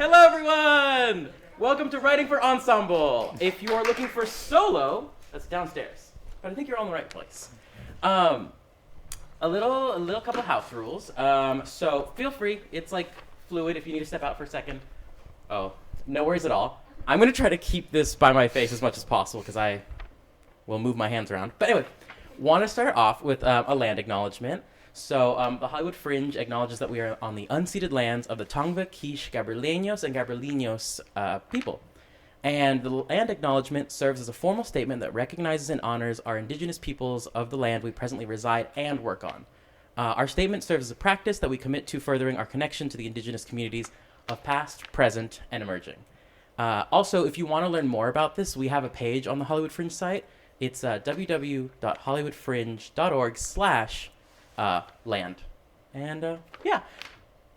Hello, everyone! Welcome to Writing for Ensemble. If you are looking for solo, that's downstairs. But I think you're all in the right place. A little couple of house rules. So feel free. It's like fluid if you need to step out for a second. Oh, no worries at all. I'm going to try to keep this by my face as much as possible because I will move my hands around. But anyway, want to start off with a land acknowledgement. So the Hollywood Fringe acknowledges that we are on the unceded lands of the Tongva, Quiche, Gabrielinos, and Gabrielinos people. And the land acknowledgement serves as a formal statement that recognizes and honors our indigenous peoples of the land we presently reside and work on. Our statement serves as a practice that we commit to furthering our connection to the indigenous communities of past, present, and emerging. Also, if you want to learn more about this, we have a page on the Hollywood Fringe site. It's www.hollywoodfringe.org/land. And yeah,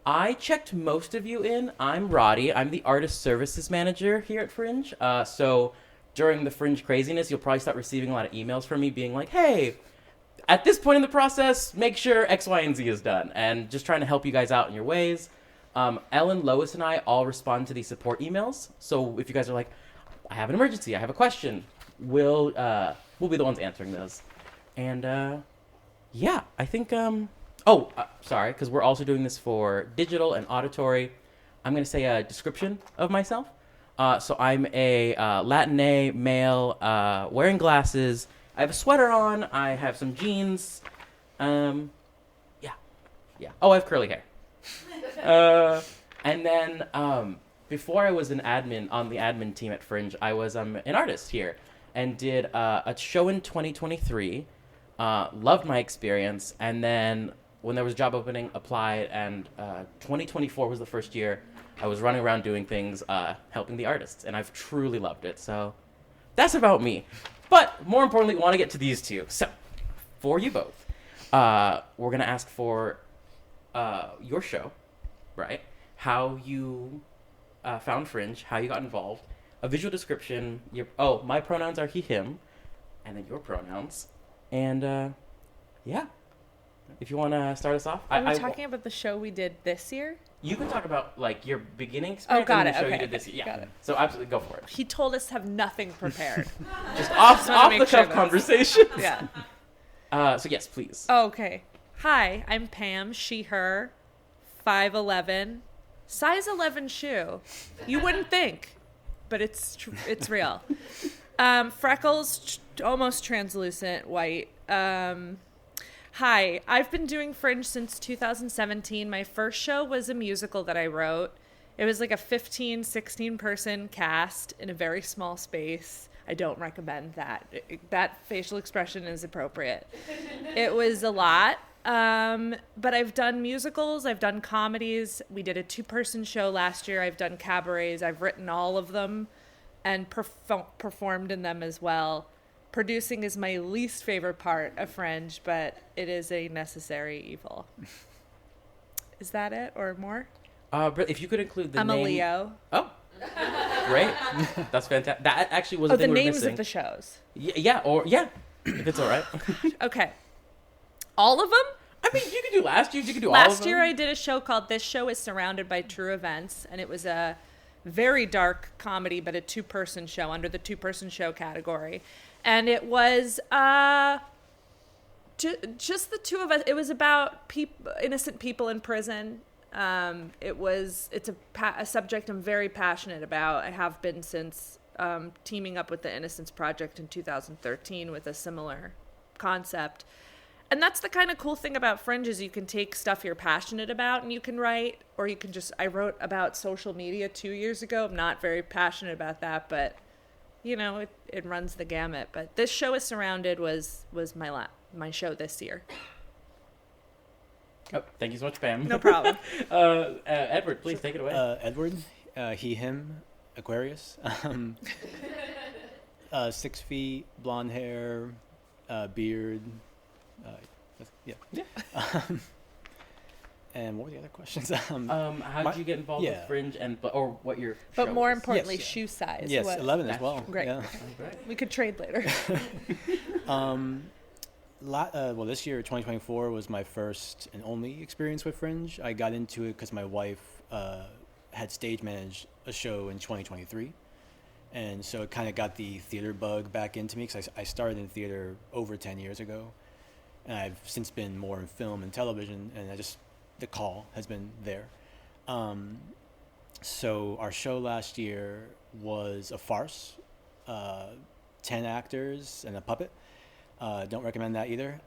I checked most of you in. I'm Rody. I'm the artist services manager here at Fringe. So during the Fringe craziness, you'll probably start receiving a lot of emails from me being like, hey, at this point in the process, make sure X, Y, and Z is done. And just trying to help you guys out in your ways. Ellen, Lois, and I all respond to these support emails. So if you guys are like, I have an emergency, I have a question, we'll be the ones answering those. And yeah, I think, sorry, because we're also doing this for digital and auditory. I'm going to say a description of myself. So I'm a Latinx male wearing glasses. I have a sweater on. I have some jeans. Yeah. Oh, I have curly hair. And then before I was an admin on the admin team at Fringe, I was an artist here and did a show in 2023. Loved my experience, and then when there was a job opening, applied, and 2024 was the first year I was running around doing things, helping the artists, and I've truly loved it. So that's about me. But more importantly, we want to get to these two. So for you both, we're going to ask for your show, right? How you found Fringe, how you got involved, a visual description. My pronouns are he, him, and then your pronouns. And yeah, if you want to start us off. Are we talking about the show we did this year? You can talk about like your beginning experience. Oh, got and it. the show Okay. you did this year. Yeah. Got it. So absolutely go for it. He told us to have nothing prepared. Just off the cuff conversations. Yeah. So yes, please. Oh, okay. Hi, I'm Pam. She, her, 5'11", size 11 shoe. You wouldn't think, but it's real. Freckles, almost translucent, white. Hi, I've been doing Fringe since 2017. My first show was a musical that I wrote. It was like a 15, 16 person cast in a very small space. I don't recommend that. That facial expression is appropriate. It was a lot. But I've done musicals. I've done comedies. We did a 2-person show last year. I've done cabarets. I've written all of them and performed in them as well. Producing is my least favorite part of Fringe, but it is a necessary evil. Is that it or more? But if you could include the I'm name. a Leo. Oh, great. That's fantastic. That actually was Oh, the thing the we were names missing. of the shows. Yeah, if it's all right. Okay. All of them? I mean, you could do last year. You could do all of them. Last year I did a show called This Show is Surrounded by True Events, and it was a very dark comedy, but a 2-person show under the 2-person show category. And it was just the two of us. It was about innocent people in prison. It's a subject I'm very passionate about. I have been since teaming up with the Innocence Project in 2013 with a similar concept. And that's the kind of cool thing about Fringe is you can take stuff you're passionate about and you can write, or you can I wrote about social media 2 years ago. I'm not very passionate about that, but you know, it runs the gamut. But This Show is Surrounded was my show this year. Oh, thank you so much, Pam. No problem. Edward, please take it away. Edward, he, him, Aquarius. 6 feet, blonde hair, beard. Yeah. And what were the other questions? How did you get involved with Fringe or what your show But more was? importantly, Yes. shoe size. Yes, 11 as well. Great. Yeah. We could trade later. Well, this year, 2024, was my first and only experience with Fringe. I got into it because my wife had stage managed a show in 2023. And so it kind of got the theater bug back into me because I started in theater over 10 years ago. And I've since been more in film and television, and the call has been there. So our show last year was a farce, 10 actors and a puppet. Don't recommend that either.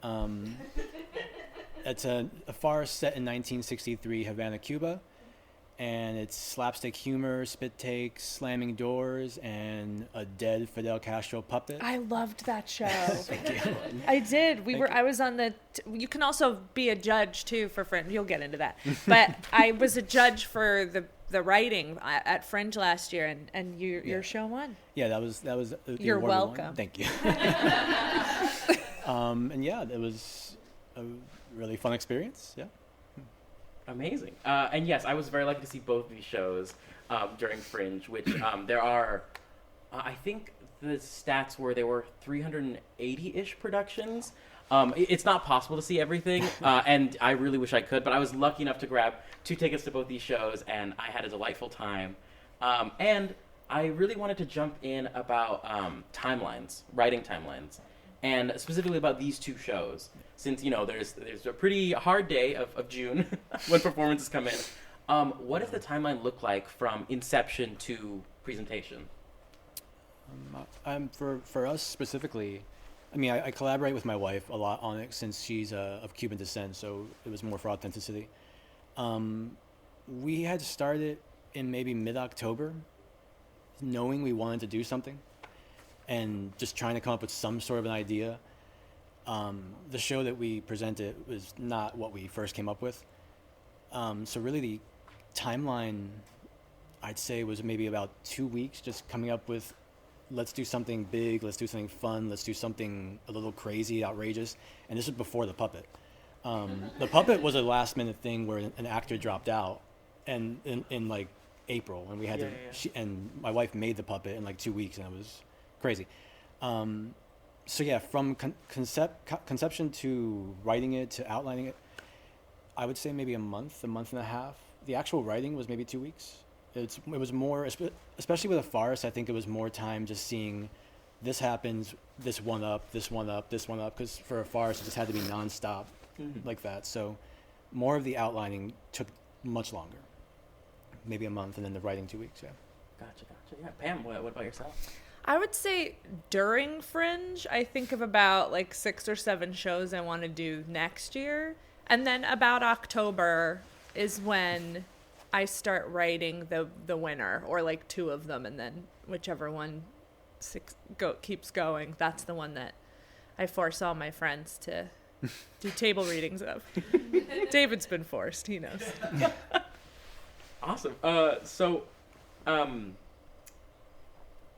It's a farce set in 1963 Havana, Cuba, and it's slapstick humor, spit takes, slamming doors, and a dead Fidel Castro puppet. I loved that show. Thank you. I did. I was on you can also be a judge too for Fringe. You'll get into that. But I was a judge for the writing at Fringe last year, and your show won. Yeah, that was. You're welcome. Thank you. And yeah, it was a really fun experience. Yeah. Amazing. And yes, I was very lucky to see both of these shows during Fringe, which there are, I think the stats were there were 380-ish productions. It's not possible to see everything, and I really wish I could, but I was lucky enough to grab 2 tickets to both these shows, and I had a delightful time. And I really wanted to jump in about timelines, writing timelines, and specifically about these 2 shows. Since, there's a pretty hard day of June when performances come in. What does the timeline look like from inception to presentation? For us specifically, I mean, I collaborate with my wife a lot on it since she's of Cuban descent, so it was more for authenticity. We had started in maybe mid-October, knowing we wanted to do something, and just trying to come up with some sort of an idea. The show that we presented was not what we first came up with. So really the timeline, I'd say, was maybe about 2 weeks, just coming up with, let's do something big, let's do something fun, let's do something a little crazy, outrageous. And this was before the puppet. The puppet was a last minute thing where an actor dropped out and in like April, and we had and my wife made the puppet in like 2 weeks, and it was crazy. So yeah, from conception to writing it to outlining it, I would say maybe a month and a half. The actual writing was maybe 2 weeks. It was more, especially with a farce, I think it was more time just seeing this happens, this one up, because for a farce it just had to be nonstop like that. So more of the outlining took much longer, maybe a month, and then the writing 2 weeks, yeah. Gotcha. Yeah, Pam, what about yourself? I would say during Fringe, I think of about like 6 or 7 shows I want to do next year. And then about October is when I start writing the winner, or like 2 of them. And then whichever one keeps going, that's the one that I force all my friends to do table readings of. David's been forced, he knows. Awesome.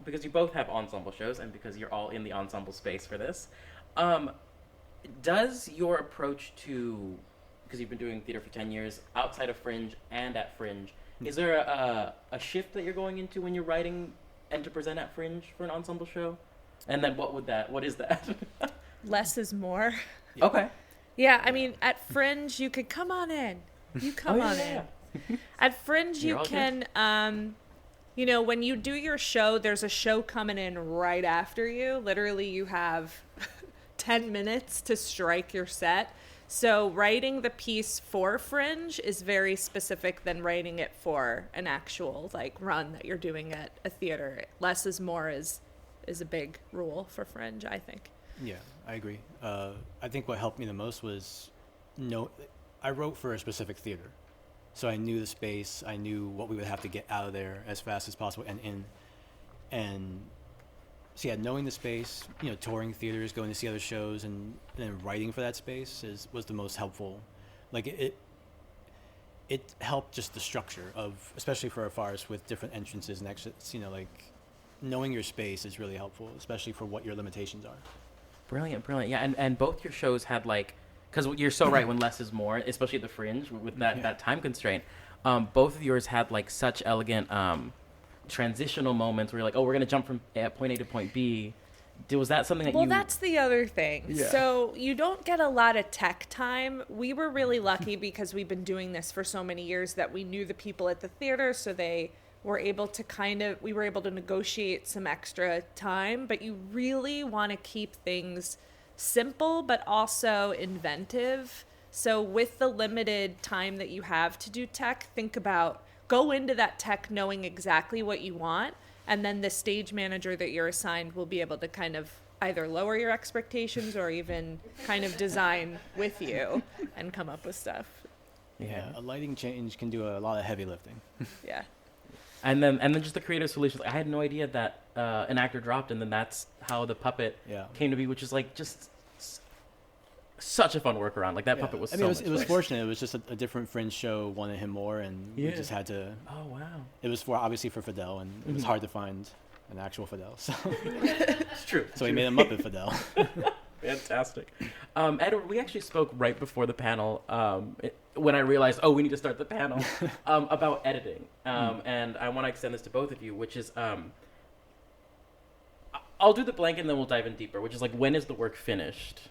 Because you both have ensemble shows, and because you're all in the ensemble space for this, does your approach to, because you've been doing theater for 10 years, outside of Fringe and at Fringe, is there a shift that you're going into when you're writing and to present at Fringe for an ensemble show? And then what is that? Less is more. Okay. Yeah, I mean, at Fringe, you could come on in. In. At Fringe, you can... when you do your show, there's a show coming in right after you. Literally, you have 10 minutes to strike your set. So writing the piece for Fringe is very specific than writing it for an actual run that you're doing at a theater. Less is more is a big rule for Fringe, I think. Yeah, I agree. I think what helped me the most was I wrote for a specific theater. So I knew the space, I knew what we would have to get out of there as fast as possible and in. And so yeah, knowing the space, touring theaters, going to see other shows, and then writing for that space was the most helpful. Like it helped just the structure of, especially for a farce with different entrances and exits, knowing your space is really helpful, especially for what your limitations are. Brilliant. Yeah, and both your shows had because you're so right, when less is more, especially at the Fringe with that time constraint. Both of yours had such elegant transitional moments where you're we're going to jump from point A to point B, Was that something that Well, you... that's the other thing. Yeah. So you don't get a lot of tech time. We were really lucky because we've been doing this for so many years that we knew the people at the theater, so they were able to we were able to negotiate some extra time, but you really want to keep things simple but also inventive. So with the limited time that you have to do tech, go into that tech knowing exactly what you want, and then the stage manager that you're assigned will be able to kind of either lower your expectations or even kind of design with you and come up with stuff. Yeah, a lighting change can do a lot of heavy lifting. Yeah. And then just the creative solutions. I had no idea that an actor dropped, and then that's how the puppet came to be, which is like just such a fun workaround. Like that puppet was. It was fortunate. It was just a different Fringe show wanted him more, and we just had to. Oh wow! It was obviously for Fidel, and it was hard to find an actual Fidel. So it's true. So we made a Muppet Fidel. Fantastic. Edward, we actually spoke right before the panel when I realized, we need to start the panel about editing. And I want to extend this to both of you, which is, I'll do the blanket and then we'll dive in deeper, which is like, when is the work finished?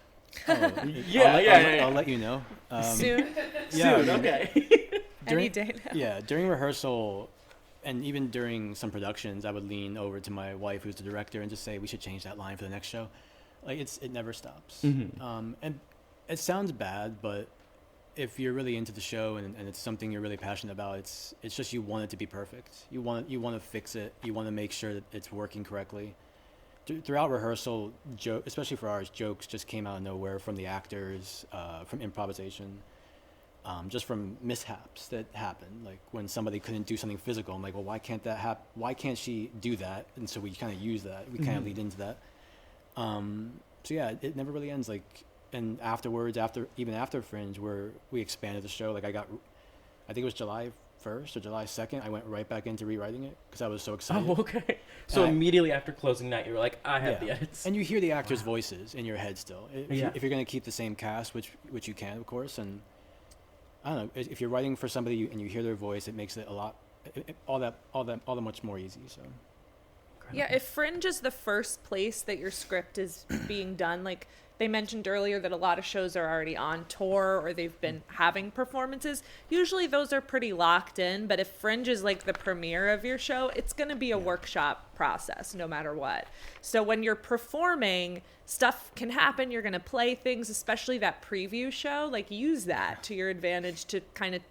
I'll let you know. Soon? Soon, okay. Any day now. Yeah, during rehearsal and even during some productions, I would lean over to my wife, who's the director, and just say, we should change that line for the next show. Like it never stops. And it sounds bad, but if you're really into the show and it's something you're really passionate about, it's just you want it to be perfect. You want to fix it. You want to make sure that it's working correctly. Throughout rehearsal, especially for ours, jokes just came out of nowhere from the actors, from improvisation, just from mishaps that happened. Like when somebody couldn't do something physical, I'm like, well, why can't that happen? Why can't she do that? And so we kind of use that. We kind of lead into that. So yeah, it never really ends. Like, and afterwards, even after Fringe, where we expanded the show, like I think it was July 1st or July 2nd, I went right back into rewriting it because I was so excited. Oh, okay. So immediately after closing night, you were like, I have the edits. And you hear the actors' voices in your head still. If you're going to keep the same cast, which you can, of course, and I don't know, if you're writing for somebody and you hear their voice, it makes it all that much more easy. So. Yeah, if Fringe is the first place that your script is being done, like they mentioned earlier that a lot of shows are already on tour or they've been having performances, usually those are pretty locked in, but if Fringe is like the premiere of your show, it's going to be a workshop process no matter what. So when you're performing, stuff can happen, you're going to play things, especially that preview show, like use that to your advantage to kind of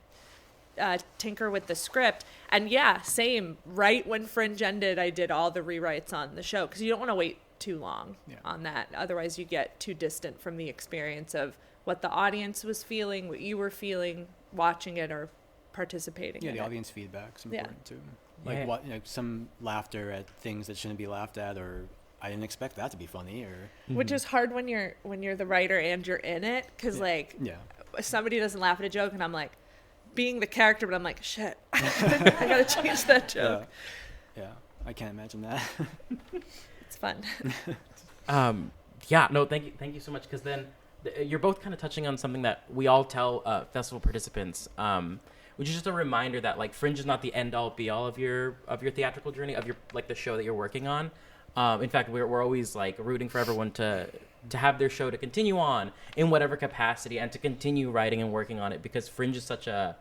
tinker with the script. And same, right when Fringe ended, I did all the rewrites on the show because you don't want to wait too long on that, otherwise you get too distant from the experience of what the audience was feeling, what you were feeling watching it or participating in the it. Audience feedback's important too, like some laughter at things that shouldn't be laughed at, or I didn't expect that to be funny, or which is hard when you're the writer and you're in it, because somebody doesn't laugh at a joke and I'm like being the character, but I'm like, shit, I gotta change that joke. Yeah, I can't imagine that. It's fun. Thank you so much, because then you're both kind of touching on something that we all tell festival participants, which is just a reminder that like Fringe is not the end all be all of your theatrical journey, of your like the show that you're working on. In fact, we're always like rooting for everyone to have their show to continue on in whatever capacity and to continue writing and working on it, because Fringe is such a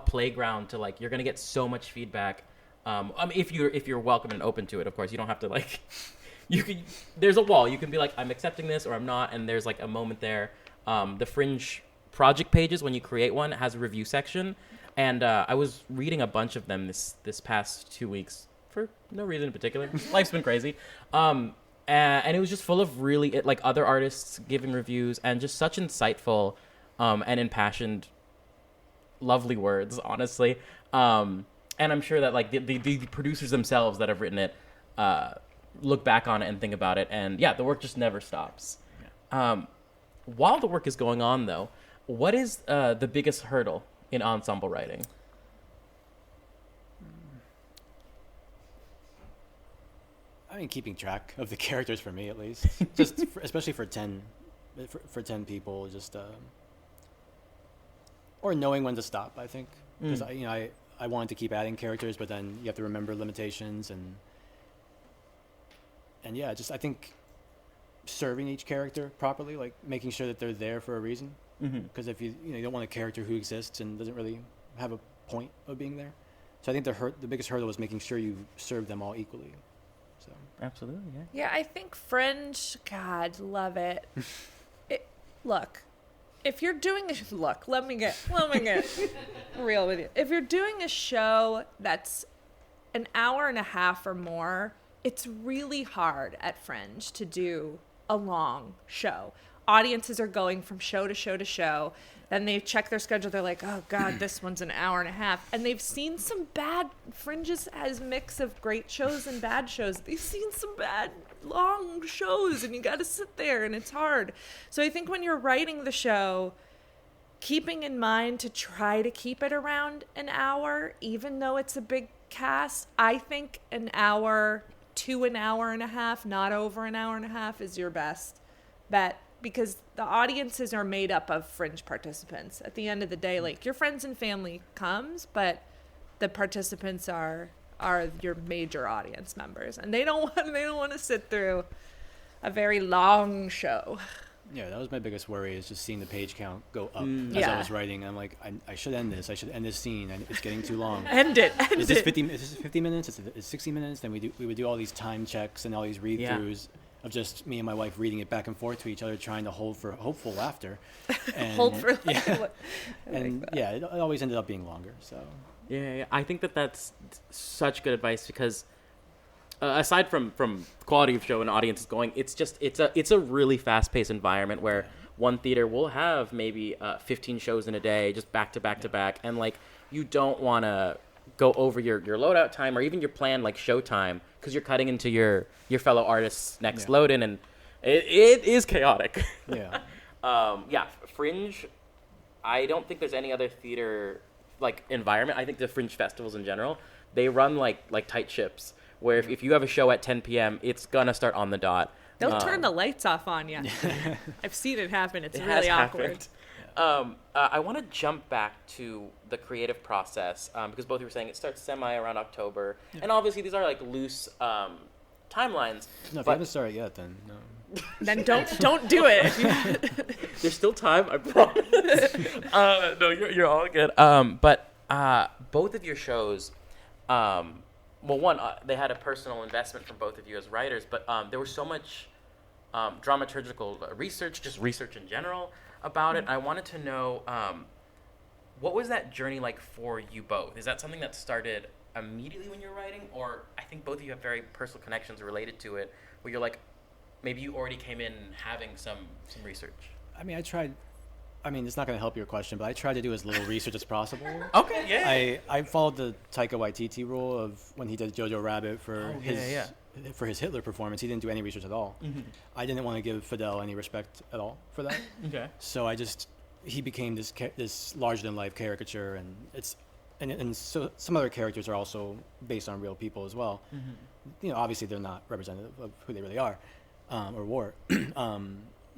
playground to like, you're going to get so much feedback. I mean, if you're welcome and open to it, of course, you don't have to like, there's a wall. You can be like, I'm accepting this or I'm not. And there's like a moment there. The Fringe project pages, when you create one, has a review section. And I was reading a bunch of them this past 2 weeks for no reason in particular. Life's been crazy. And it was just full of really like other artists giving reviews and just such insightful and impassioned, lovely words, honestly. And I'm sure that like the producers themselves that have written it look back on it and think about it. And the work just never stops. Yeah. While the work is going on, though, what is the biggest hurdle in ensemble writing? I mean, keeping track of the characters for me, at least, just especially for 10 people, just or knowing when to stop. I think because I wanted to keep adding characters, but then you have to remember limitations and I think serving each character properly, like making sure that they're there for a reason. Because if you don't want a character who exists and doesn't really have a point of being there. So I think the biggest hurdle was making sure you serve them all equally. So Absolutely, yeah. Yeah, I think Fringe, God, love it. Look, if you're doing let me get real with you. If you're doing a show that's an hour and a half or more, it's really hard at Fringe to do a long show. Audiences are going from show to show to show. Then they check their schedule. They're like, oh, God, this one's an hour and a half. And they've seen some bad, Fringes has mix of great shows and bad shows. They've seen some bad, long shows, and you got to sit there, and it's hard. So I think when you're writing the show, keeping in mind to try to keep it around an hour, even though it's a big cast, I think an hour to an hour and a half, not over an hour and a half, is your best bet. Because the audiences are made up of Fringe participants. At the end of the day, like, your friends and family comes, but the participants are your major audience members, and they don't want to sit through a very long show. yeah, that was my biggest worry, is just seeing the page count go up as I was writing. I'm like, I should end this. I should end this scene, and it's getting too long. End it. Is this 50 minutes? Is it 60 minutes? Then we would do all these time checks and all these read-throughs. Of just me and my wife reading it back and forth to each other, trying to hold for hopeful laughter. And, Hold for it always ended up being longer. So Yeah, I think that's such good advice, because aside from quality of show and audiences going, it's a really fast-paced environment where one theater will have maybe 15 shows in a day, just back to back to back, and like, you don't want to go over your loadout time or even your planned like show time, because you're cutting into your fellow artists' next load in, and it is chaotic. Fringe, I don't think there's any other theater like environment. I think the Fringe festivals in general, they run like tight ships, where if you have a show at 10 p.m., it's gonna start on the dot. They'll turn the lights off on you. I've seen it happen. It's really awkward. I want to jump back to the creative process, because both of you were saying it starts around October, and obviously these are like loose timelines. No, if you haven't started yet, then no. Then don't do it. There's still time, I promise. No, you're all good. But both of your shows, they had a personal investment from both of you as writers, but there was so much dramaturgical research, just research in general about it. I wanted to know, what was that journey like for you both? Is that something that started immediately when you're writing, or I think both of you have very personal connections related to it, where you're like, maybe you already came in having some research? I mean, it's not going to help your question, but I tried to do as little research as possible. Okay, yeah. I followed the Taika Waititi rule of when he did Jojo Rabbit for his Hitler performance. He didn't do any research at all. Mm-hmm. I didn't want to give Fidel any respect at all for that. Okay. So he became this larger than life caricature, and so some other characters are also based on real people as well. Mm-hmm. Obviously they're not representative of who they really are, or were.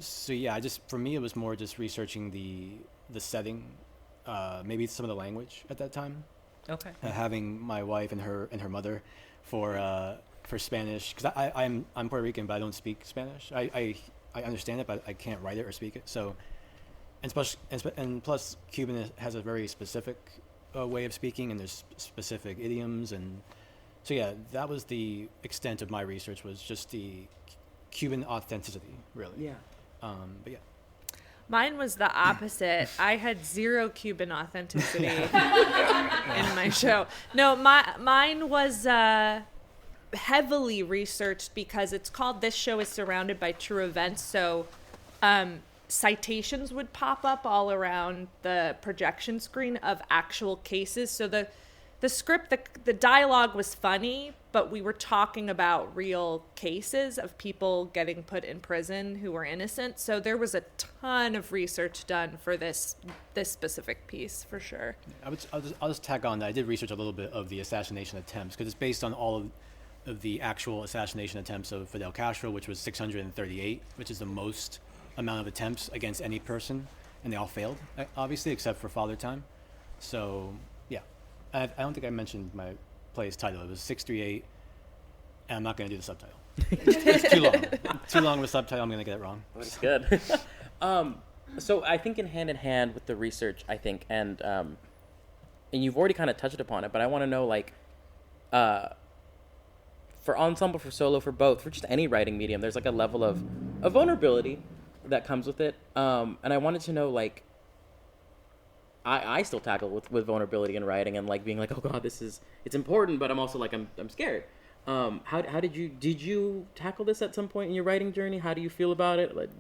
So yeah, for me it was more just researching the setting, maybe some of the language at that time. Okay. Having my wife and her mother for Spanish, because I'm Puerto Rican, but I don't speak Spanish. I understand it, but I can't write it or speak it. So, and plus Cuban has a very specific way of speaking, and there's specific idioms, and so yeah, that was the extent of my research, was just the Cuban authenticity, really. Yeah. But yeah. Mine was the opposite. I had zero Cuban authenticity in my show. No, mine was heavily researched, because it's called This Show is Surrounded by True Events. So citations would pop up all around the projection screen of actual cases. So the script, the dialogue was funny, but we were talking about real cases of people getting put in prison who were innocent. So there was a ton of research done for this specific piece, for sure. I'll just tack on that. I did research a little bit of the assassination attempts, because it's based on all of the actual assassination attempts of Fidel Castro, which was 638, which is the most amount of attempts against any person, and they all failed, obviously, except for Father Time. So yeah, I don't think I mentioned my play's title. It was 638, and I'm not going to do the subtitle. It's too long. Too long of a subtitle. I'm gonna get it wrong. That's good. So I think in hand with the research, I think, and you've already kind of touched upon it, but I want to know, like, for ensemble, for solo, for both, for just any writing medium, there's like a level of vulnerability that comes with it. And I wanted to know, like, I still tackle with vulnerability in writing and like being like, oh God, it's important, but I'm also like, I'm scared. How did you tackle this at some point in your writing journey? How do you feel about it? Like,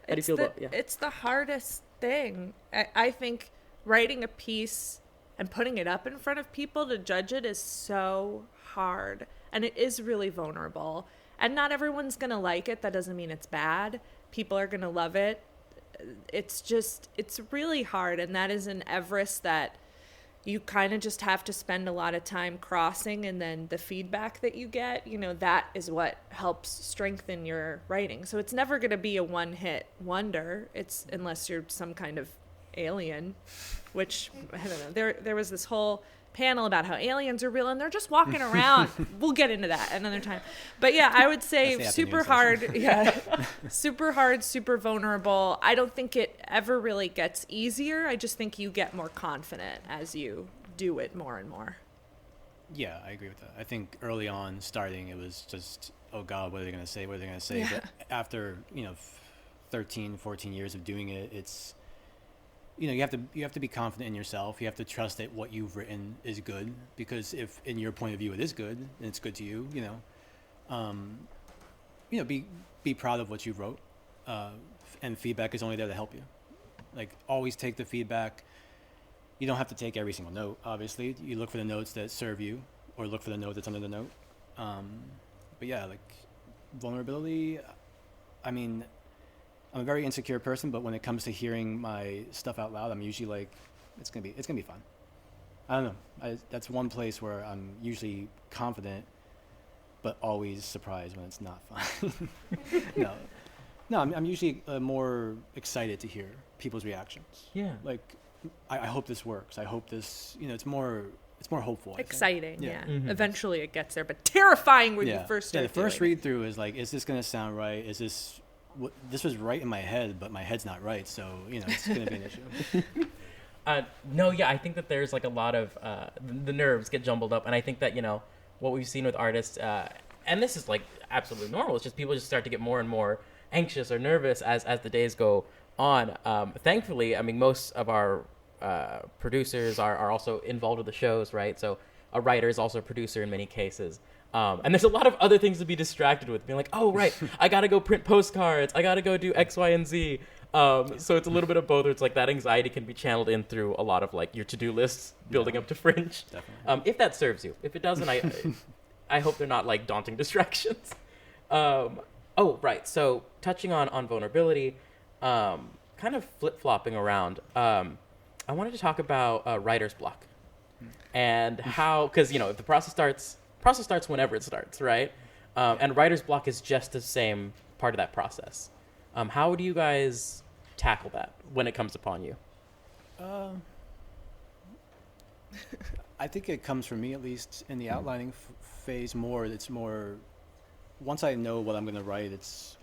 how do you feel about it? Yeah. It's the hardest thing. I think writing a piece and putting it up in front of people to judge it is so hard. And it is really vulnerable. And not everyone's going to like it. That doesn't mean it's bad. People are going to love it. It's really hard. And that is an Everest that you kind of just have to spend a lot of time crossing. And then the feedback that you get, that is what helps strengthen your writing. So it's never going to be a one-hit wonder. It's unless you're some kind of alien, which, I don't know. There was this whole panel about how aliens are real and they're just walking around. We'll get into that another time. But yeah, I would say super hard. Yeah. Super hard, super vulnerable. I don't think it ever really gets easier. I just think you get more confident as you do it more and more. Yeah, I agree with that. I think early on starting, it was just, oh God, what are they going to say? What are they going to say? Yeah. But after, 13, 14 years of doing it, it's, you have to be confident in yourself. You have to trust that what you've written is good, because if in your point of view it is good and it's good to you, be proud of what you wrote, and feedback is only there to help you. Like, always take the feedback. You don't have to take every single note. Obviously, you look for the notes that serve you, or look for the note that's under the note. But yeah, like vulnerability. I mean, I'm a very insecure person, but when it comes to hearing my stuff out loud, I'm usually like, it's gonna be fun. I don't know. That's one place where I'm usually confident, but always surprised when it's not fun. No, I'm usually more excited to hear people's reactions. Yeah. Like, I hope this works. I hope this. It's more hopeful. Exciting, yeah. Mm-hmm. Eventually it gets there, but terrifying when you first start. Yeah, the first doing read through is like, is this gonna sound right? Is this this was right in my head, but my head's not right, so it's gonna be an issue. No, yeah, I think that there's like a lot of the nerves get jumbled up, and I think that what we've seen with artists, and this is like absolutely normal. It's just people just start to get more and more anxious or nervous as the days go on. Thankfully, I mean, most of our producers are also involved with the shows, right? So a writer is also a producer in many cases. And there's a lot of other things to be distracted with, being like, oh, right, I got to go print postcards. I got to go do X, Y, and Z. So it's a little bit of both. Where it's like that anxiety can be channeled in through a lot of like your to-do lists building up to Fringe. Definitely. If that serves you. If it doesn't, I hope they're not like daunting distractions. Oh, right. So touching on vulnerability, kind of flip-flopping around, I wanted to talk about writer's block and how, because, if the process starts whenever it starts, right? And writer's block is just the same part of that process. How do you guys tackle that when it comes upon you? I think it comes for me, at least in the outlining phase, more. It's more, once I know what I'm going to write, it's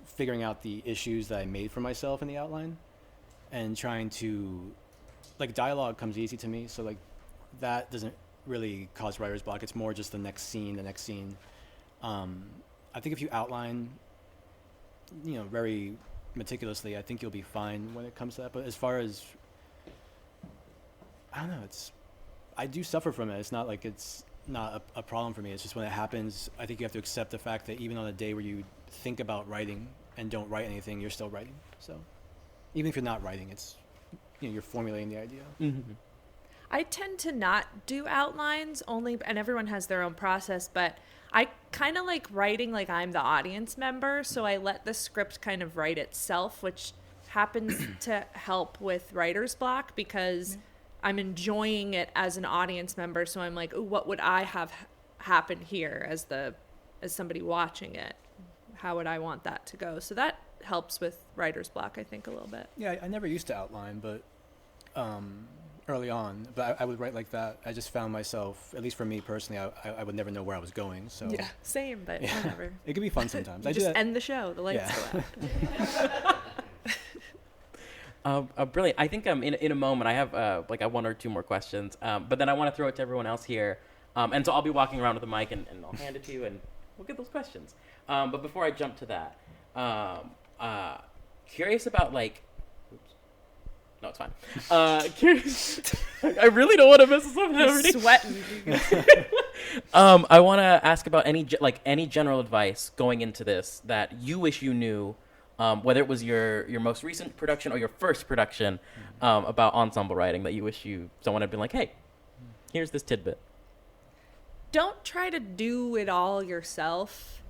figuring out the issues that I made for myself in the outline and trying to, like, dialogue comes easy to me. So like that doesn't really cause writer's block. It's more just the next scene. I think if you outline, very meticulously, I think you'll be fine when it comes to that. But as far as, I don't know, I do suffer from it. It's not like it's not a problem for me. It's just when it happens, I think you have to accept the fact that even on a day where you think about writing and don't write anything, you're still writing. So even if you're not writing, it's, you're formulating the idea. Mm-hmm. I tend to not do outlines and everyone has their own process, but I kind of like writing like I'm the audience member, so I let the script kind of write itself, which happens to help with writer's block because I'm enjoying it as an audience member, so I'm like, ooh, what would I have happen here as somebody watching it? How would I want that to go? So that helps with writer's block, I think, a little bit. Yeah, I never used to outline, but early on, but I would write like that. I just found myself, at least for me personally, I would never know where I was going. So Yeah, same, but whatever. it could be fun sometimes. You I just do that. end the show. The lights go out. Brilliant. I think in a moment I have like one or two more questions, but then I want to throw it to everyone else here, and so I'll be walking around with the mic and I'll hand it to you and we'll get those questions. But before I jump to that, curious about like. No, it's fine. Curious. I really don't want to mess this up. He's sweating. I want to ask about any general advice going into this that you wish you knew, whether it was your most recent production or your first production, about ensemble writing that you wish someone had been like, hey, here's this tidbit. Don't try to do it all yourself.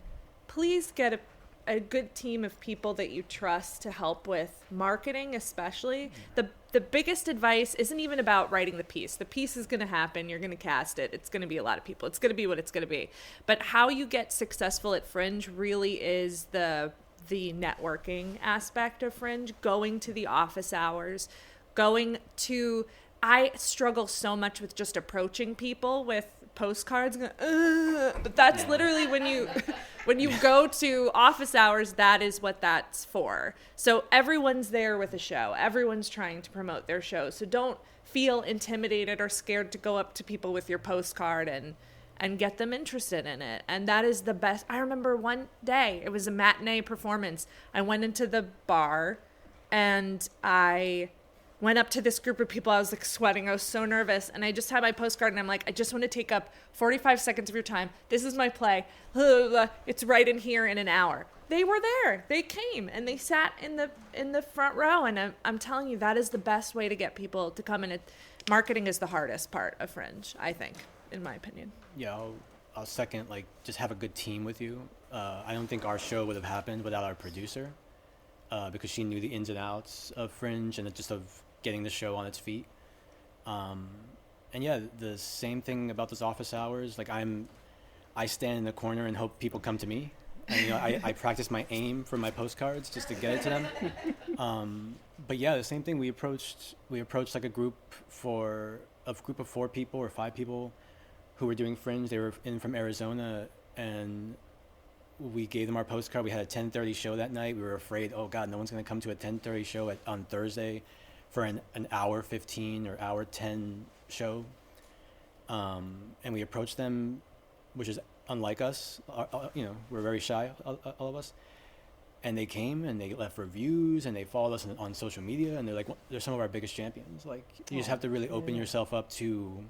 Please get a good team of people that you trust to help with marketing, especially. The biggest advice isn't even about writing the piece. The piece is going to happen. You're going to cast it. It's going to be a lot of people. It's going to be what it's going to be. But how you get successful at Fringe really is the networking aspect of Fringe, going to the office hours, I struggle so much with just approaching people with postcards, but that's literally when you go to office hours, that is what that's for. So everyone's there with a show. Everyone's trying to promote their show. So don't feel intimidated or scared to go up to people with your postcard and get them interested in it. And that is the best. I remember one day, it was a matinee performance. I went into the bar and I went up to this group of people. I was like sweating. I was so nervous. And I just had my postcard and I'm like, I just want to take up 45 seconds of your time. This is my play. It's right in here in an hour. They were there. They came and they sat in the front row. And I'm telling you, that is the best way to get people to come in. Marketing is the hardest part of Fringe, I think, in my opinion. Yeah, I'll second, like, just have a good team with you. I don't think our show would have happened without our producer, because she knew the ins and outs of Fringe and just of getting the show on its feet. And yeah, the same thing about those office hours. Like, I stand in the corner and hope people come to me. And, I practice my aim for my postcards just to get it to them. But yeah, the same thing. We approached like a group of 4 people or 5 people who were doing Fringe. They were in from Arizona, and we gave them our postcard. We had a 10:30 show that night. We were afraid, oh God, no one's going to come to a 10:30 show on Thursday for an hour 15 or hour 10 show. And we approached them, which is unlike us. We're very shy, all of us. And they came and they left reviews and they followed us on social media, and they're some of our biggest champions. Like, you just have to really open yourself up to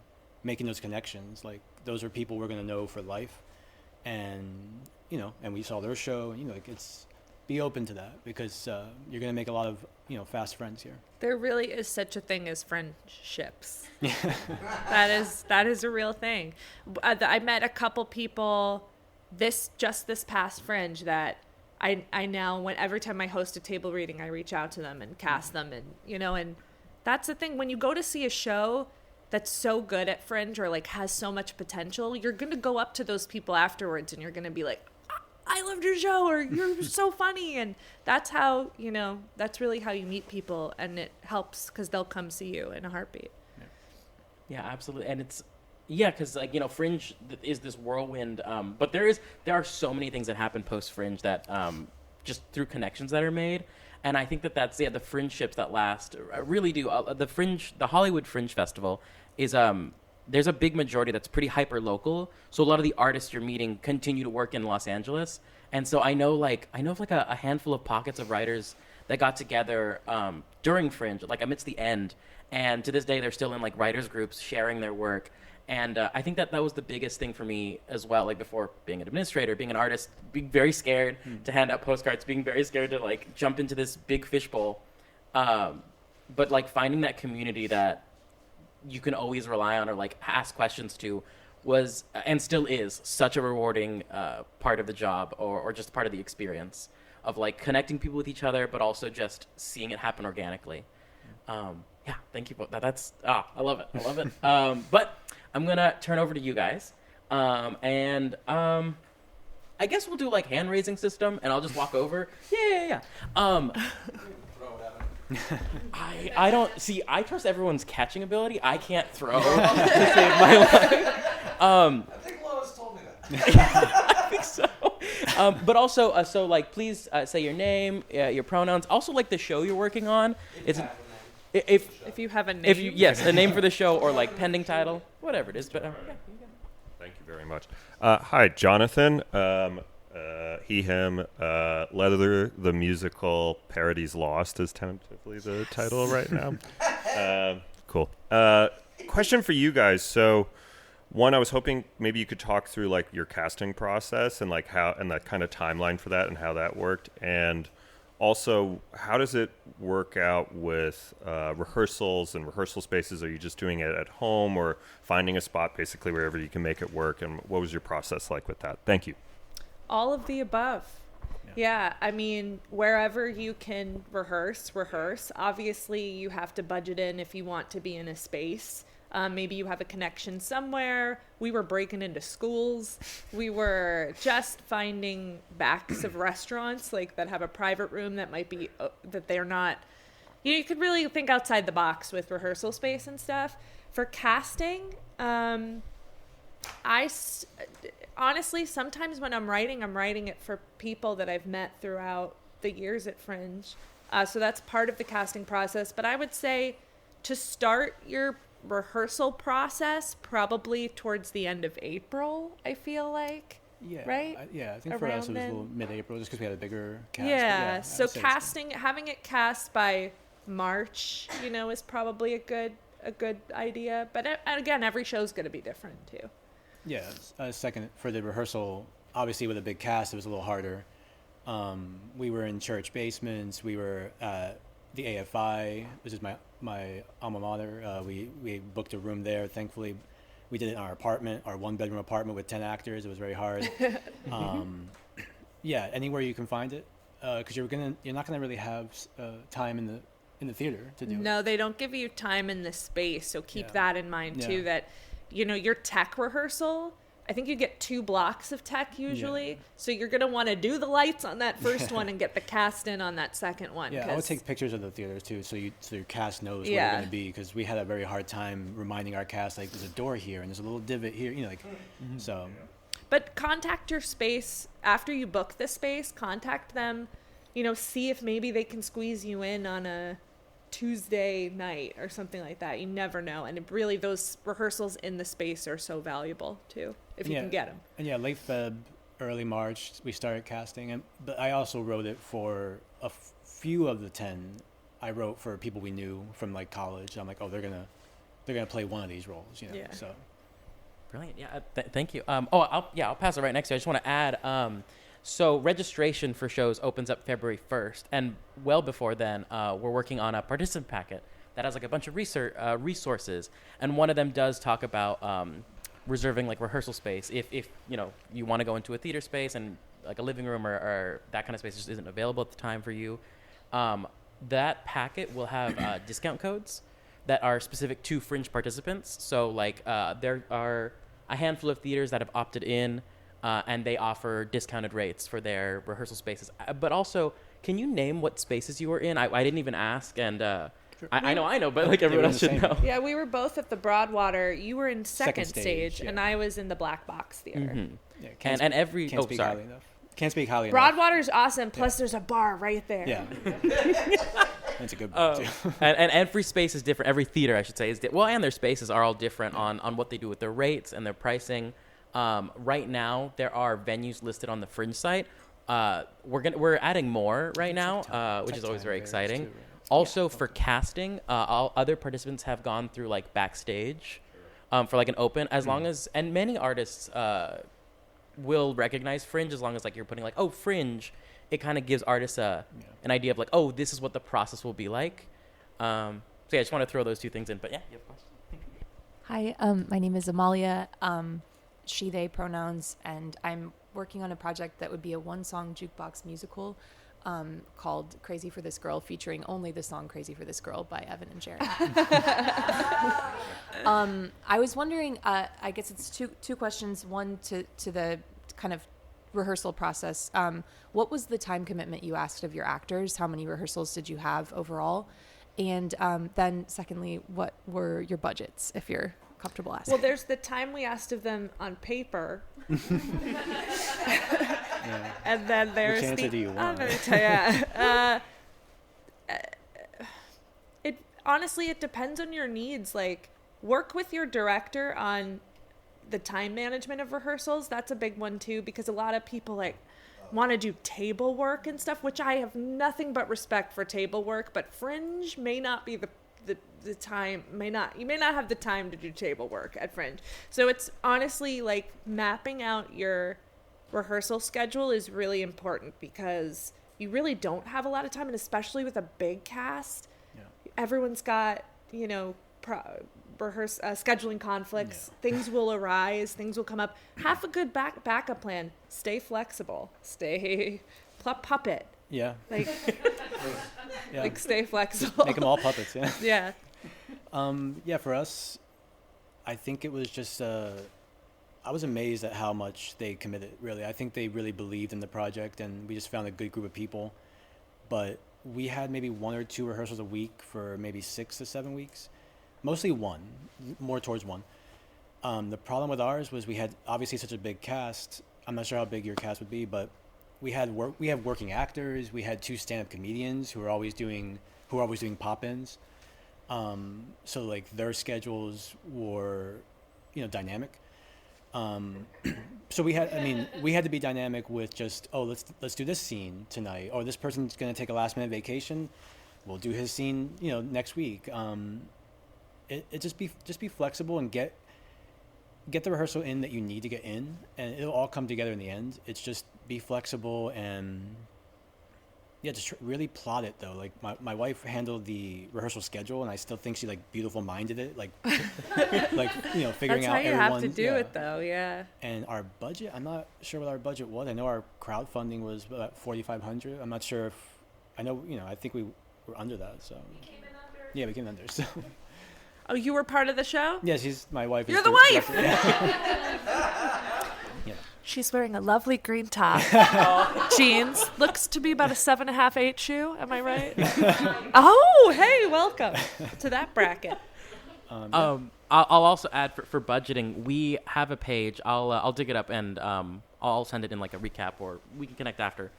making those connections. Like, those are people we're going to know for life. And, and we saw their show, it's be open to that, because you're going to make a lot of, fast friends here. There really is such a thing as friendships. That is a real thing. I met a couple people this past Fringe that I now, every time I host a table reading, I reach out to them and cast them, and that's the thing. When you go to see a show that's so good at Fringe or like has so much potential, you're gonna go up to those people afterwards and you're gonna be like, I loved your show, or you're so funny. And that's how, that's really how you meet people, and it helps because they'll come see you in a heartbeat. Yeah, absolutely. And it's, because Fringe is this whirlwind, but there are so many things that happen post Fringe that just through connections that are made, and I think that's the friendships that last really do. The Hollywood Fringe Festival is there's a big majority that's pretty hyper local, so a lot of the artists you're meeting continue to work in Los Angeles, and so I know of a handful of pockets of writers that got together during Fringe, like amidst the end, and to this day they're still in like writers groups sharing their work. And I think that was the biggest thing for me as well, like before being an administrator, being an artist, being very scared to hand out postcards, being very scared to like jump into this big fishbowl. But like finding that community that you can always rely on or like ask questions to was, and still is, such a rewarding part of the job, or just part of the experience of like connecting people with each other, but also just seeing it happen organically. Yeah, thank you for that. I love it. But I'm going to turn over to you guys. And I guess we'll do like hand raising system and I'll just walk over. Yeah. I don't see. I trust everyone's catching ability. I can't throw to save my life. I think Lois told me that. I think so. But also, so like, please say your name, your pronouns. Also, like the show you're working on. If you have a name. if you yes, a name for the show or like pending title, whatever it is. But Thank you very much. Hi, Jonathan. He, him, Leather, the musical Parodies Lost is tentatively the title right now. Cool. Question for you guys. So, one, I was hoping maybe you could talk through like your casting process and like how, and that kind of timeline for that and how that worked. And also, how does it work out with rehearsals and rehearsal spaces? Are you just doing it at home or finding a spot basically wherever you can make it work? And what was your process like with that? Thank you. All of the above. Yeah, I mean, wherever you can rehearse. Obviously, you have to budget in if you want to be in a space. Maybe you have a connection somewhere. We were breaking into schools. We were just finding backs of restaurants like that have a private room that might be that they're not. You could really think outside the box with rehearsal space and stuff. For casting, honestly, sometimes when I'm writing it for people that I've met throughout the years at Fringe. So that's part of the casting process. But I would say to start your rehearsal process probably towards the end of April, I feel like. Yeah. Right? I think for us it was a little mid-April just because we had a bigger cast. Yeah, so casting, having it cast by March, is probably a good idea. But again, every show's going to be different too. Yeah, second, for the rehearsal, obviously with a big cast, it was a little harder. We were in church basements. We were at the AFI, which is my alma mater. We booked a room there. Thankfully, we did it in our apartment, our one-bedroom apartment with 10 actors. It was very hard. Yeah, anywhere you can find it, because you're not gonna really have time in the theater to do it. No, they don't give you time in the space, so keep that in mind too. That your tech rehearsal, I think you get 2 blocks of tech usually. Yeah. So you're going to want to do the lights on that first one and get the cast in on that second one. Yeah, I would take pictures of the theaters too, so your cast knows where you're going to be, because we had a very hard time reminding our cast, like, there's a door here and there's a little divot here, so. But contact your space after you book the space. Contact them, see if maybe they can squeeze you in on a Tuesday night or something like that. You never know. And really, those rehearsals in the space are so valuable too, if you can get them. And late Feb, early March, we started casting. But I also wrote it for a few of the 10. I wrote for people we knew from like college. I'm like, oh, they're gonna play one of these roles, So. Brilliant. Yeah. Thank you. I'll pass it right next to you. I just want to add. So registration for shows opens up February 1st, and well before then, we're working on a participant packet that has like a bunch of resources, and one of them does talk about reserving like rehearsal space if you want to go into a theater space and like a living room or that kind of space just isn't available at the time for you. That packet will have discount codes that are specific to Fringe participants. So like there are a handful of theaters that have opted in. And they offer discounted rates for their rehearsal spaces. But also, can you name what spaces you were in? I didn't even ask, and sure. I know, but like everyone else should know. Yeah, we were both at the Broadwater. You were in second stage, and I was in the Black Box Theater. Mm-hmm. Yeah, Can't speak highly enough. Broadwater's awesome. Plus, there's a bar right there. Yeah. That's a good bar, too. and every space is different. Every theater, I should say, is and their spaces are all different on what they do with their rates and their pricing. Right now, there are venues listed on the Fringe site. We're adding more right now, which is always very exciting. Too, right? Also, for casting, all other participants have gone through like backstage for like an open. As long as, and many artists will recognize Fringe as long as like you're putting like, oh, Fringe. It kind of gives artists an idea of like, oh, this is what the process will be like. So yeah, I just want to throw those 2 things in. But yeah, you have a question. Hi, my name is Amalia. She, they pronouns, and I'm working on a project that would be a 1-song jukebox musical called Crazy for This Girl, featuring only the song Crazy for This Girl by Evan and Jared. I was wondering, I guess it's two questions. One to the kind of rehearsal process. What was the time commitment you asked of your actors? How many rehearsals did you have overall? And then secondly, what were your budgets, if you're comfortable asking? Well, there's the time we asked of them on paper. And then there's Which answer do you want? It honestly, it depends on your needs. Like, work with your director on the time management of rehearsals. That's a big one too, because a lot of people like want to do table work and stuff, which I have nothing but respect for table work, but Fringe may not be the time, you may not have the time to do table work at Fringe. So it's honestly like mapping out your rehearsal schedule is really important, because you really don't have a lot of time, and especially with a big cast, everyone's got, scheduling conflicts. Things will arise, things will come up. Have a good backup plan. Stay flexible. Stay puppet. Yeah. Like, Yeah. like stay flexible. Make them all puppets. Yeah. Yeah. Yeah. For us, I think it was just. I was amazed at how much they committed. Really, I think they really believed in the project, and we just found a good group of people. But we had maybe 1 or 2 rehearsals a week for maybe 6 to 7 weeks. Mostly one, more towards one. The problem with ours was we had obviously such a big cast. I'm not sure how big your cast would be, but we have working actors. We had 2 stand-up comedians who were always doing pop-ins. So like their schedules were, dynamic. So we had to be dynamic with just, let's do this scene tonight, or this person's going to take a last-minute vacation. We'll do his scene, next week. It just be flexible and get the rehearsal in that you need to get in, and it'll all come together in the end. It's just be flexible and just really plot it though. Like my wife handled the rehearsal schedule, and I still think she beautiful minded it, figuring That's out how you everyone. have to do it though. Yeah. And our budget, I'm not sure what our budget was. I know our crowdfunding was about $4,500. I'm not sure if I think we were under that. So we came in under. Yeah, we came under. So. Oh, you were part of the show? Yeah, she's my wife. You're the wife! Yeah. She's wearing a lovely green top. Jeans. Looks to be about a 7.5, 8 shoe. Am I right? Oh, hey, welcome to that bracket. I'll also add for budgeting, we have a page. I'll dig it up and I'll send it in like a recap, or we can connect after.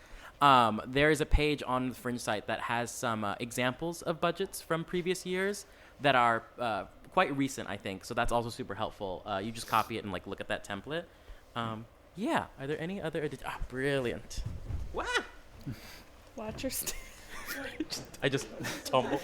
There is a page on the Fringe site that has some examples of budgets from previous years that are quite recent, I think. So that's also super helpful. You just copy it and look at that template. Yeah. Are there any other edits? Brilliant. Wow. Watch your st- I just tumbled.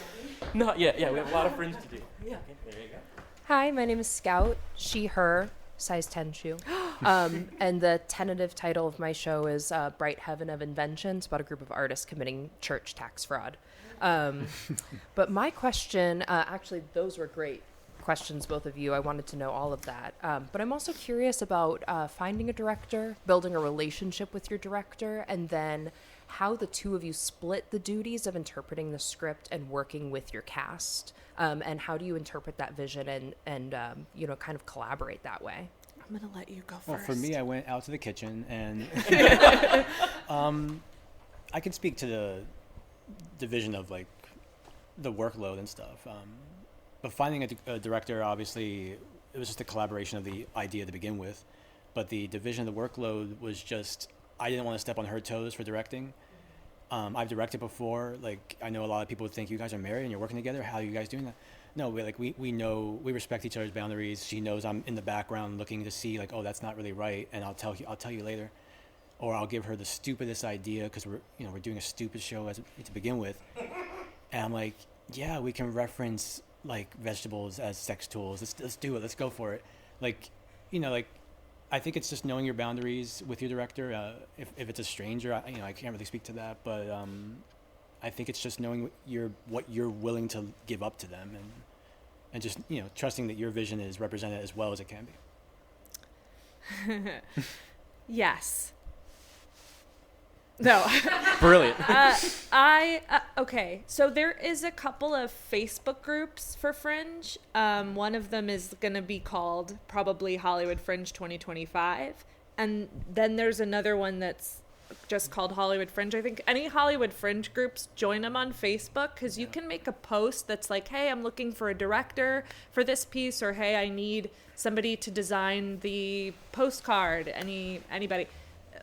No, yeah. We have a lot of Fringe to do. Yeah. Okay, there you go. Hi, my name is Scout. She, her, size 10 shoe. And the tentative title of my show is Bright Heaven of Invention. It's about a group of artists committing church tax fraud. But my question, actually, those were great questions, both of you. I wanted to know all of that. But I'm also curious about finding a director, building a relationship with your director, and then how the two of you split the duties of interpreting the script and working with your cast. And how do you interpret that vision and kind of collaborate that way? I'm going to let you go first. Well, for me, I went out to the kitchen, and I can speak to the division of the workload and stuff. But finding a director, obviously, it was just a collaboration of the idea to begin with. But the division of the workload was just, I didn't want to step on her toes for directing. I've directed before. I know a lot of people would think, you guys are married and you're working together. How are you guys doing that? No, we know, we respect each other's boundaries. She knows I'm in the background looking to see that's not really right, and I'll tell you later. Or I'll give her the stupidest idea because we're doing a stupid show to begin with. And I'm like, yeah, we can reference vegetables as sex tools. Let's do it. Let's go for it. I think it's just knowing your boundaries with your director. If it's a stranger, I can't really speak to that, but I think it's just knowing what you're willing to give up to them, and just trusting that your vision is represented as well as it can be. Yes. No. Brilliant. Okay. So there is a couple of Facebook groups for Fringe. One of them is going to be called probably Hollywood Fringe 2025. And then there's another one that's just called Hollywood Fringe. I think any Hollywood Fringe groups, join them on Facebook, because you can make a post that's like, hey, I'm looking for a director for this piece, or hey, I need somebody to design the postcard. Anybody.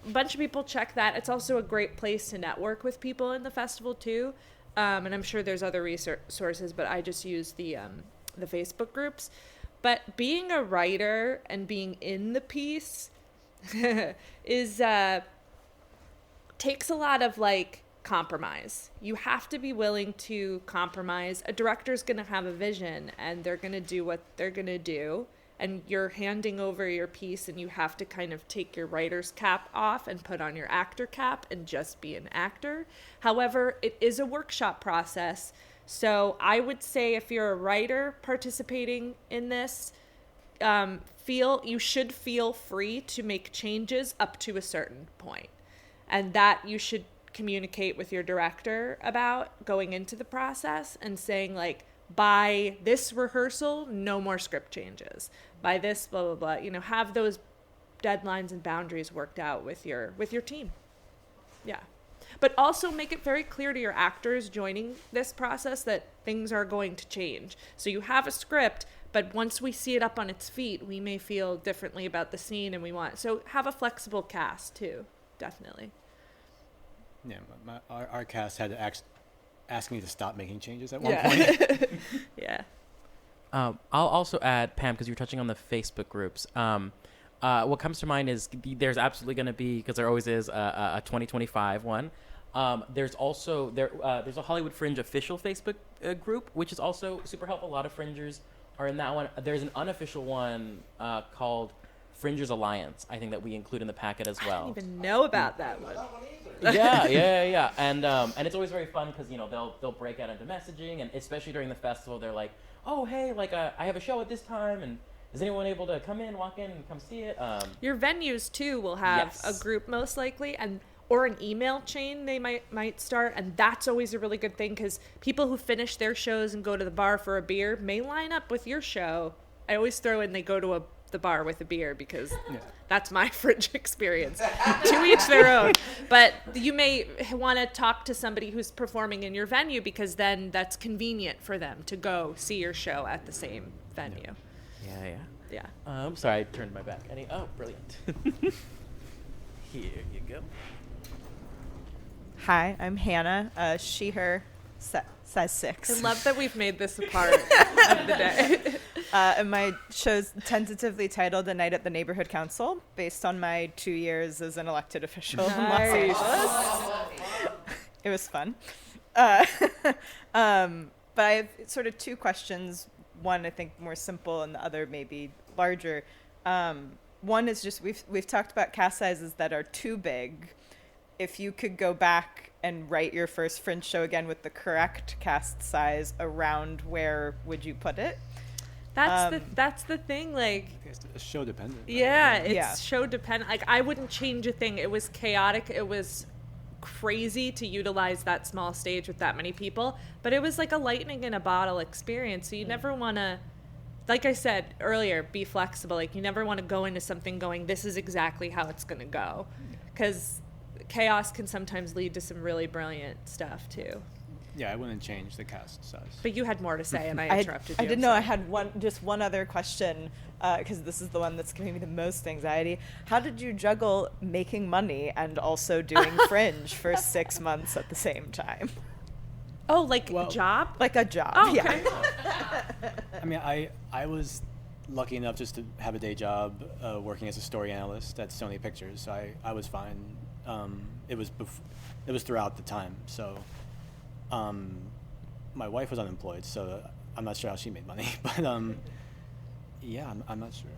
A bunch of people check that. It's also a great place to network with people in the festival too. And I'm sure there's other resources, but I just use the Facebook groups. But being a writer and being in the piece is takes a lot of like compromise. You have to be willing to compromise. A director's going to have a vision and they're going to do what they're going to do, and you're handing over your piece, and you have to kind of take your writer's cap off and put on your actor cap and just be an actor. However, it is a workshop process. So I would say if you're a writer participating in this, you should feel free to make changes up to a certain point. And that you should communicate with your director about going into the process and saying, like, by this rehearsal, no more script changes. By this, blah, blah, blah. Have those deadlines and boundaries worked out with your team. Yeah. But also make it very clear to your actors joining this process that things are going to change. So you have a script, but once we see it up on its feet, we may feel differently about the scene, and so have a flexible cast too. Definitely. Yeah, our cast had to ask me to stop making changes at one point. Yeah. I'll also add, Pam, because you were touching on the Facebook groups. What comes to mind is there's absolutely going to be, because there always is, a 2025 one. There's also there's a Hollywood Fringe official Facebook group, which is also super helpful. A lot of Fringers are in that one. There's an unofficial one called Fringers Alliance, I think, that we include in the packet as well. I didn't even know about that one. Yeah. And it's always very fun because they'll break out into messaging, and especially during the festival, they're like, oh hey, like I have a show at this time, and is anyone able to walk in and come see it? Your venues too will have a group most likely, or an email chain they might start, and that's always a really good thing, because people who finish their shows and go to the bar for a beer may line up with your show. I always throw in they go to the bar with a beer, because that's my Fringe experience. To each their own. But you may want to talk to somebody who's performing in your venue, because then that's convenient for them to go see your show at the same venue. Yeah. I'm sorry, I turned my back. Brilliant. Here you go. Hi, I'm Hannah. She, her, size 6. I love that we've made this a part of the day. And my show's tentatively titled A Night at the Neighborhood Council, based on my 2 years as an elected official in Los Angeles. It was fun. But I have sort of 2 questions. One, I think, more simple, and the other maybe larger. One is just, we've talked about cast sizes that are too big. If you could go back and write your first Fringe show again with the correct cast size, around where would you put it? That's the thing, like, It's show dependent. Right? Yeah, it's show dependent. Like, I wouldn't change a thing. It was chaotic. It was crazy to utilize that small stage with that many people, but it was like a lightning in a bottle experience. So you never want to, like I said earlier, be flexible. Like, you never want to go into something going, this is exactly how it's going to go, because chaos can sometimes lead to some really brilliant stuff too. Yeah, I wouldn't change the cast size. But you had more to say, and I interrupted you. I didn't know. I had one other question, because this is the one that's giving me the most anxiety. How did you juggle making money and also doing Fringe for 6 months at the same time? Oh, like a job? Like a job, oh, okay. I mean, I was lucky enough just to have a day job working as a story analyst at Sony Pictures, so I was fine. It was throughout the time, so my wife was unemployed, so I'm not sure how she made money, but yeah, I'm not sure.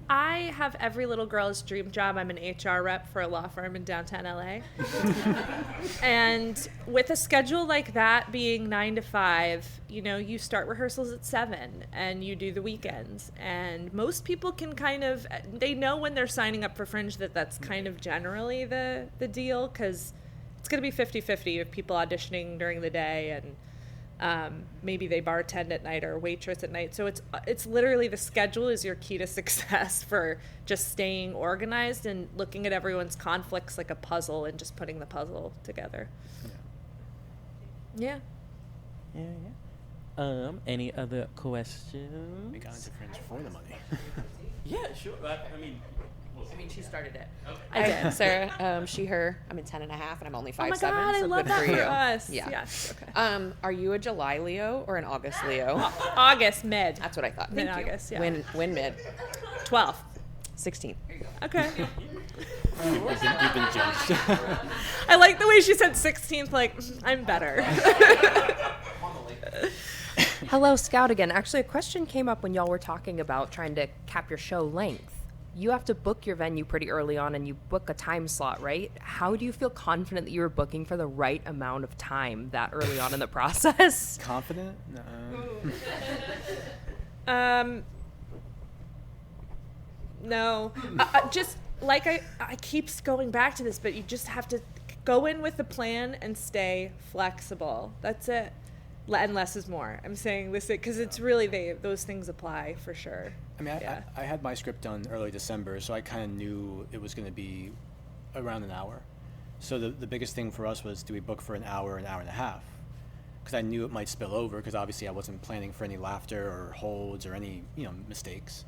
I have every little girl's dream job. I'm an HR rep for a law firm in downtown LA. And with a schedule like that being 9 to 5, you start rehearsals at 7 and you do the weekends. And most people can they know when they're signing up for Fringe that's kind of generally the deal, because it's going to be 50-50 of people auditioning during the day and Maybe they bartend at night or waitress at night. So it's literally the schedule is your key to success for just staying organized and looking at everyone's conflicts like a puzzle and just putting the puzzle together. Yeah. Any other questions? We got into Fringe for the money. Yeah, sure. I mean, she started it. I did. Sarah, she, her. I'm in 10 and a half, and I'm only 5'7". Oh my God, so I love good that for for you. us. Yeah. Yes. Okay. Are you a July Leo or an August Leo? August mid. That's what I thought. Thank Mid-August, you. yeah. When mid? 12th. 16. Okay. You've been judged. I like the way she said 16th. Like I'm better. Hello, Scout again. Actually, a question came up when y'all were talking about trying to cap your show length. You have to book your venue pretty early on, and you book a time slot, right? How do you feel confident that you were booking for the right amount of time that early on in the process? Confident? No. Just like I keep going back to this, but you just have to go in with the plan and stay flexible. That's it. And less is more. I'm saying this because it's really those things apply for sure. I mean, Yeah. I had my script done early December, so I kind of knew it was going to be around an hour. So the biggest thing for us was, do we book for an hour and a half? Because I knew it might spill over, because obviously I wasn't planning for any laughter or holds or any mistakes.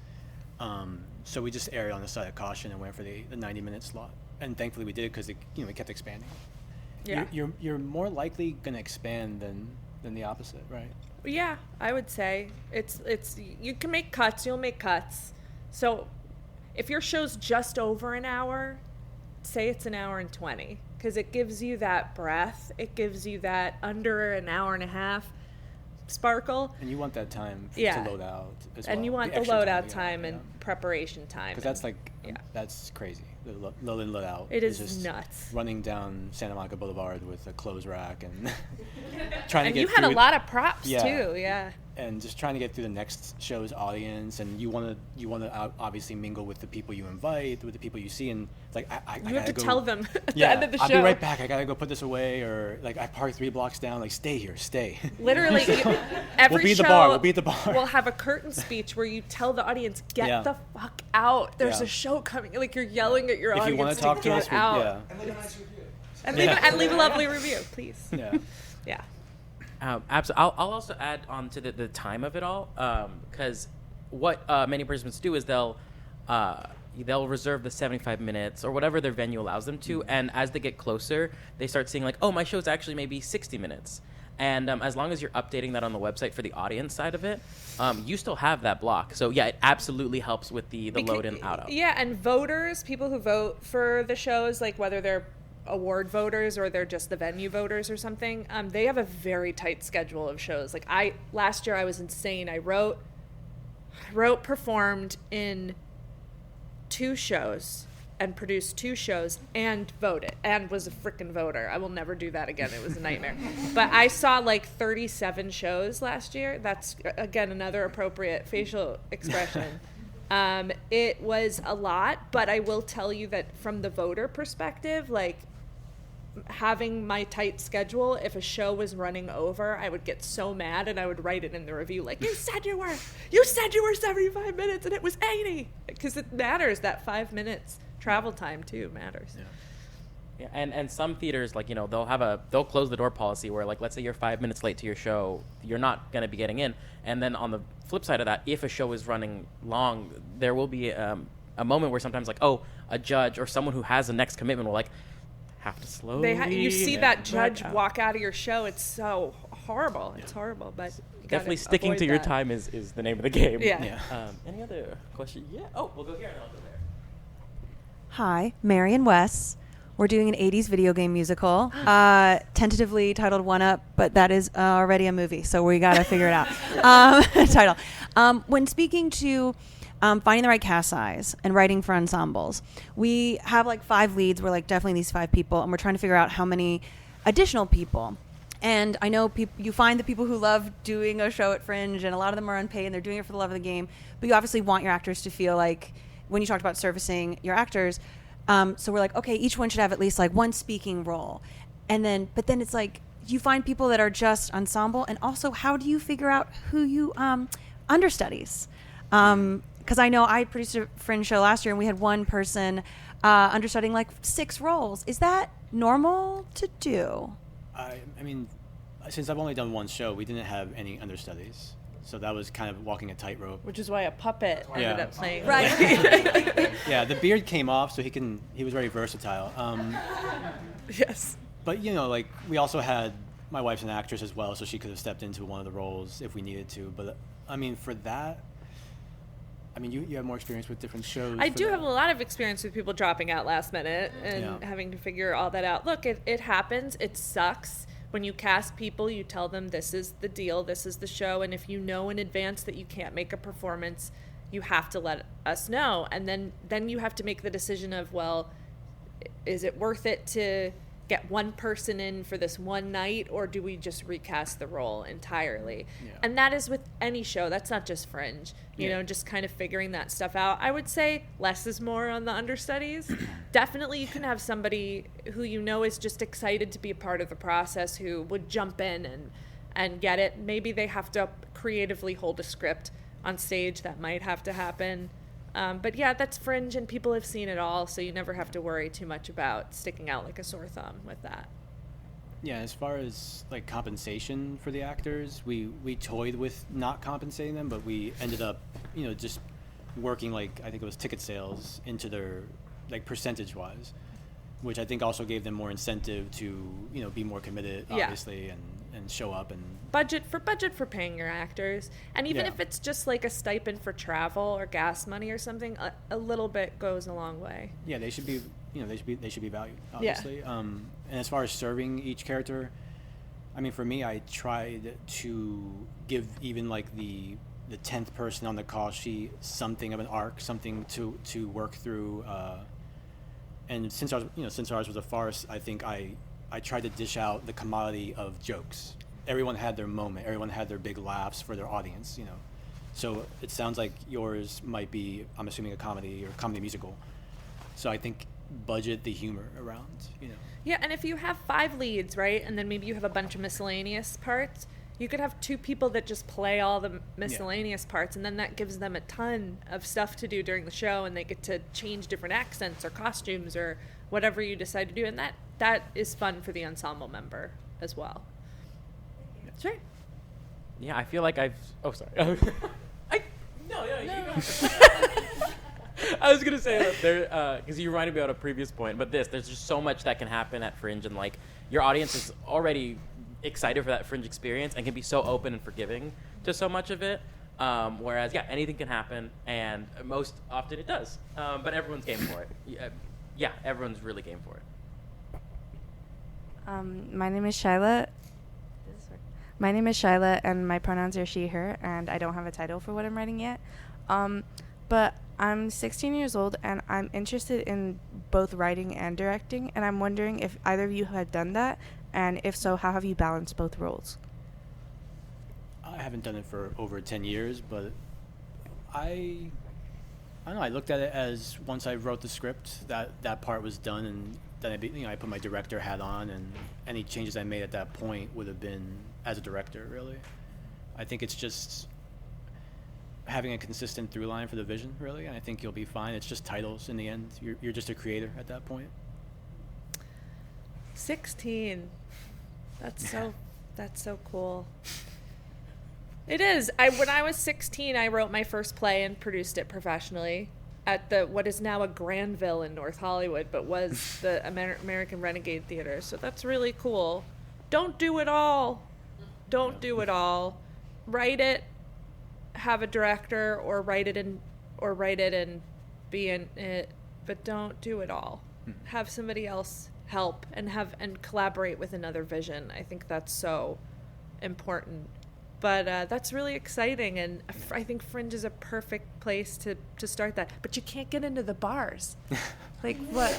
So we just erred on the side of caution and went for the 90-minute slot. And thankfully we did, because we kept expanding. Yeah. You're more likely going to expand than the opposite, right? Yeah, I would say it's you can make cuts. You'll make cuts. So if your show's just over an hour, say it's an hour and 20, because it gives you that breath. It gives you that under an hour and a half sparkle. And you want that time to load out as well. And you want the extra loadout time and preparation time. Because that's that's crazy. The load in, load out. It is just nuts. Running down Santa Monica Boulevard with a clothes rack and trying to and get you had a through lot of props Yeah. too, yeah. And just trying to get through the next show's audience, and you want to obviously mingle with the people you invite, with the people you see, and it's like I You gotta have to go, tell them at yeah, the end of the I'll show. be right back. I gotta go put this away, or like I parked 3 blocks down. Like stay here, stay. Literally, every We'll be at the show bar. We'll be at the bar. We'll have a curtain speech where you tell the audience, "Get Yeah. the fuck out! There's Yeah. a show coming." Like you're yelling at your If you audience want to talk to get us, out. yeah. And leave a nice review. And leave a lovely review, please. Yeah. Yeah. Absolutely. I'll also add on to the time of it all, because what many participants do is they'll reserve the 75 minutes or whatever their venue allows them to, and as they get closer, they start seeing like, oh, my show's actually maybe 60 minutes. And as long as you're updating that on the website for the audience side of it, you still have that block. So yeah, it absolutely helps with the load in, out. Yeah, and voters, people who vote for the shows, like whether they're award voters or they're just the venue voters or something, they have a very tight schedule of shows. Like last year I was insane. I wrote, performed in 2 shows and produced 2 shows and voted and was a freaking voter. I will never do that again. It was a nightmare. But I saw like 37 shows last year. That's again another appropriate facial expression. It was a lot, but I will tell you that from the voter perspective, like having my tight schedule, if a show was running over, I would get so mad and I would write it in the review like, you said you were 75 minutes and it was 80, because it matters. That 5 minutes travel time too matters. Yeah, and some theaters, like, they'll close the door policy where, like, let's say you're 5 minutes late to your show, you're not going to be getting in. And then on the flip side of that, if a show is running long, there will be a moment where sometimes, like, a judge or someone who has a next commitment will, like, have to slowly... You see that judge walk out of your show. It's so horrible. It's horrible, but... you Definitely gotta sticking avoid to your that. time is the name of the game. Yeah. Any other question? Yeah. Oh, we'll go here and I'll go there. Hi, Mary and Wes. We're doing an 80s video game musical, tentatively titled One Up, but that is already a movie, so we got to figure it out. Title. When speaking to finding the right cast size and writing for ensembles, we have like 5 leads. We're like definitely these 5 people, and we're trying to figure out how many additional people. And I know you find the people who love doing a show at Fringe, and a lot of them are unpaid, and they're doing it for the love of the game, but you obviously want your actors to feel like, when you talked about servicing your actors, so we're like, okay, each one should have at least like 1 speaking role. But then it's like, you find people that are just ensemble, and also how do you figure out who you understudies? Because I know I produced a Fringe show last year, and we had one person understudying like 6 roles. Is that normal to do? I mean, since I've only done one show, we didn't have any understudies. So that was kind of walking a tightrope. Which is why a puppet ended up playing. Right. Yeah, the beard came off, so he was very versatile. Yes. But, you know, like, we also had, my wife's an actress as well, so she could have stepped into one of the roles if we needed to. But, I mean, for that, I mean, you have more experience with different shows. I do have a lot of experience with people dropping out last minute and having to figure all that out. Look, it happens. It sucks. When you cast people, you tell them this is the deal, this is the show, and if you know in advance that you can't make a performance, you have to let us know. And then you have to make the decision of, well, is it worth it to get one person in for this one night, or do we just recast the role entirely? Yeah. And that is with any show. That's not just Fringe. You know, just kind of figuring that stuff out. I would say less is more on the understudies. Definitely you can have somebody who you know is just excited to be a part of the process, who would jump in and get it. Maybe they have to creatively hold a script on stage. That might have to happen. But yeah, that's Fringe, and people have seen it all, so you never have to worry too much about sticking out like a sore thumb with that. Yeah, as far as like compensation for the actors, we toyed with not compensating them, but we ended up, you know, just working like, I think it was ticket sales into their, like, percentage wise, which I think also gave them more incentive to, you know, be more committed, obviously, and show up and budget for paying your actors. And even if it's just like a stipend for travel or gas money or something, a little bit goes a long way. Yeah, they should be, you know, they should be valued, obviously. And as far as serving each character, I mean, for me, I tried to give even like the 10th person on the call sheet something of an arc, something to work through. And since ours was a farce, I think I tried to dish out the commodity of jokes. Everyone had their moment. Everyone had their big laughs for their audience, you know. So it sounds like yours might be, I'm assuming, a comedy or comedy musical. So I think budget the humor around, you know. Yeah, and if you have 5 leads, right, and then maybe you have a bunch of miscellaneous parts, you could have 2 people that just play all the miscellaneous parts, and then that gives them a ton of stuff to do during the show, and they get to change different accents or costumes or whatever you decide to do, and that is fun for the ensemble member as well. Sure. Yeah, I feel like I've. Oh, sorry. No, you go. I was gonna say that there, because you reminded me of a previous point, but there's just so much that can happen at Fringe, and like your audience is already excited for that Fringe experience and can be so open and forgiving to so much of it. Whereas, anything can happen, and most often it does. But everyone's game for it. Yeah, everyone's really game for it. My name is Shyla. My name is Shyla, and my pronouns are she, her, and I don't have a title for what I'm writing yet. But I'm 16 years old, and I'm interested in both writing and directing, and I'm wondering if either of you had done that, and if so, how have you balanced both roles? I haven't done it for over 10 years, but I don't know, I looked at it as once I wrote the script, that part was done, and then I put my director hat on, and any changes I made at that point would have been as a director, really. I think it's just having a consistent through line for the vision, really, and I think you'll be fine. It's just titles in the end. You're just a creator at that point. 16. That's so cool. It is. When I was 16, I wrote my first play and produced it professionally at what is now a Granville in North Hollywood, but was the American Renegade Theater. So that's really cool. Don't do it all. Don't do it all. Write it, have a director, or write it and be in it, but don't do it all. Have somebody else help and collaborate with another vision. I think that's so important. But that's really exciting, and I think Fringe is a perfect place to start that. But you can't get into the bars. Like what?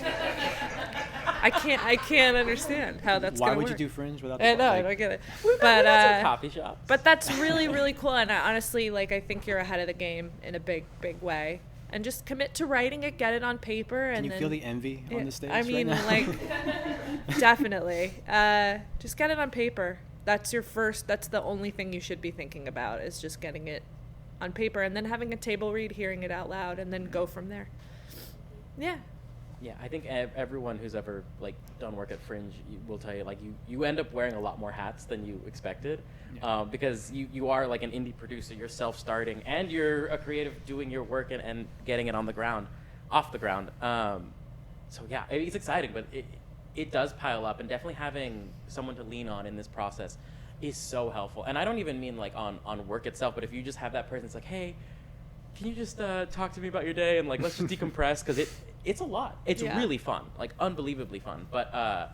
I can't understand how that's going to work. Why would you do Fringe without the I know, bar? I don't get it. But coffee shops. But that's really, really cool, and honestly, like, I think you're ahead of the game in a big, big way. and just commit to writing it, get it on paper, and Can you then feel the envy on the stage? I mean, right now? like, definitely. Just get it on paper. That's the only thing you should be thinking about, is just getting it on paper and then having a table read, hearing it out loud, and then go from there. Yeah. Yeah, I think everyone who's ever like done work at Fringe will tell you, like, you end up wearing a lot more hats than you expected, because you are like an indie producer, you're self-starting, and you're a creative doing your work and getting it off the ground. So yeah, it's exciting, but it does pile up, and definitely having someone to lean on in this process is so helpful. And I don't even mean like on work itself, but if you just have that person that's like, hey, can you just talk to me about your day, and like, let's just decompress, because it's a lot. It's really fun, like unbelievably fun. But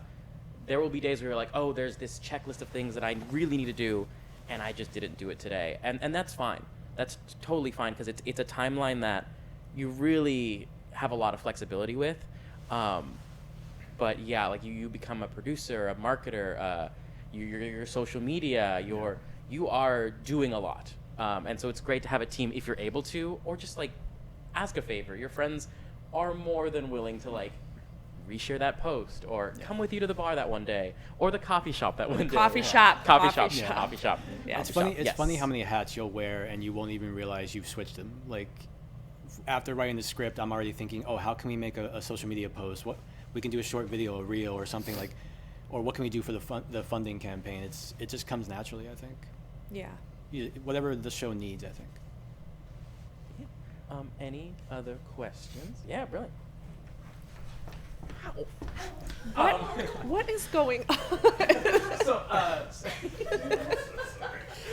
there will be days where you're like, oh, there's this checklist of things that I really need to do, and I just didn't do it today. And that's fine. That's totally fine, because it's a timeline that you really have a lot of flexibility with. But yeah, like you become a producer, a marketer, your social media, you are doing a lot. And so it's great to have a team if you're able to, or just like ask a favor. Your friends are more than willing to like reshare that post, or come with you to the bar that one day, or the coffee shop that one day. Coffee shop. Yeah. It's funny. It's funny how many hats you'll wear and you won't even realize you've switched them. Like, after writing the script, I'm already thinking, oh, how can we make a social media post? What we can do, a short video, a reel, or something like, or what can we do for the funding campaign? It just comes naturally, I think. Yeah. Whatever the show needs, I think. Any other questions? Yeah, brilliant. What is going on?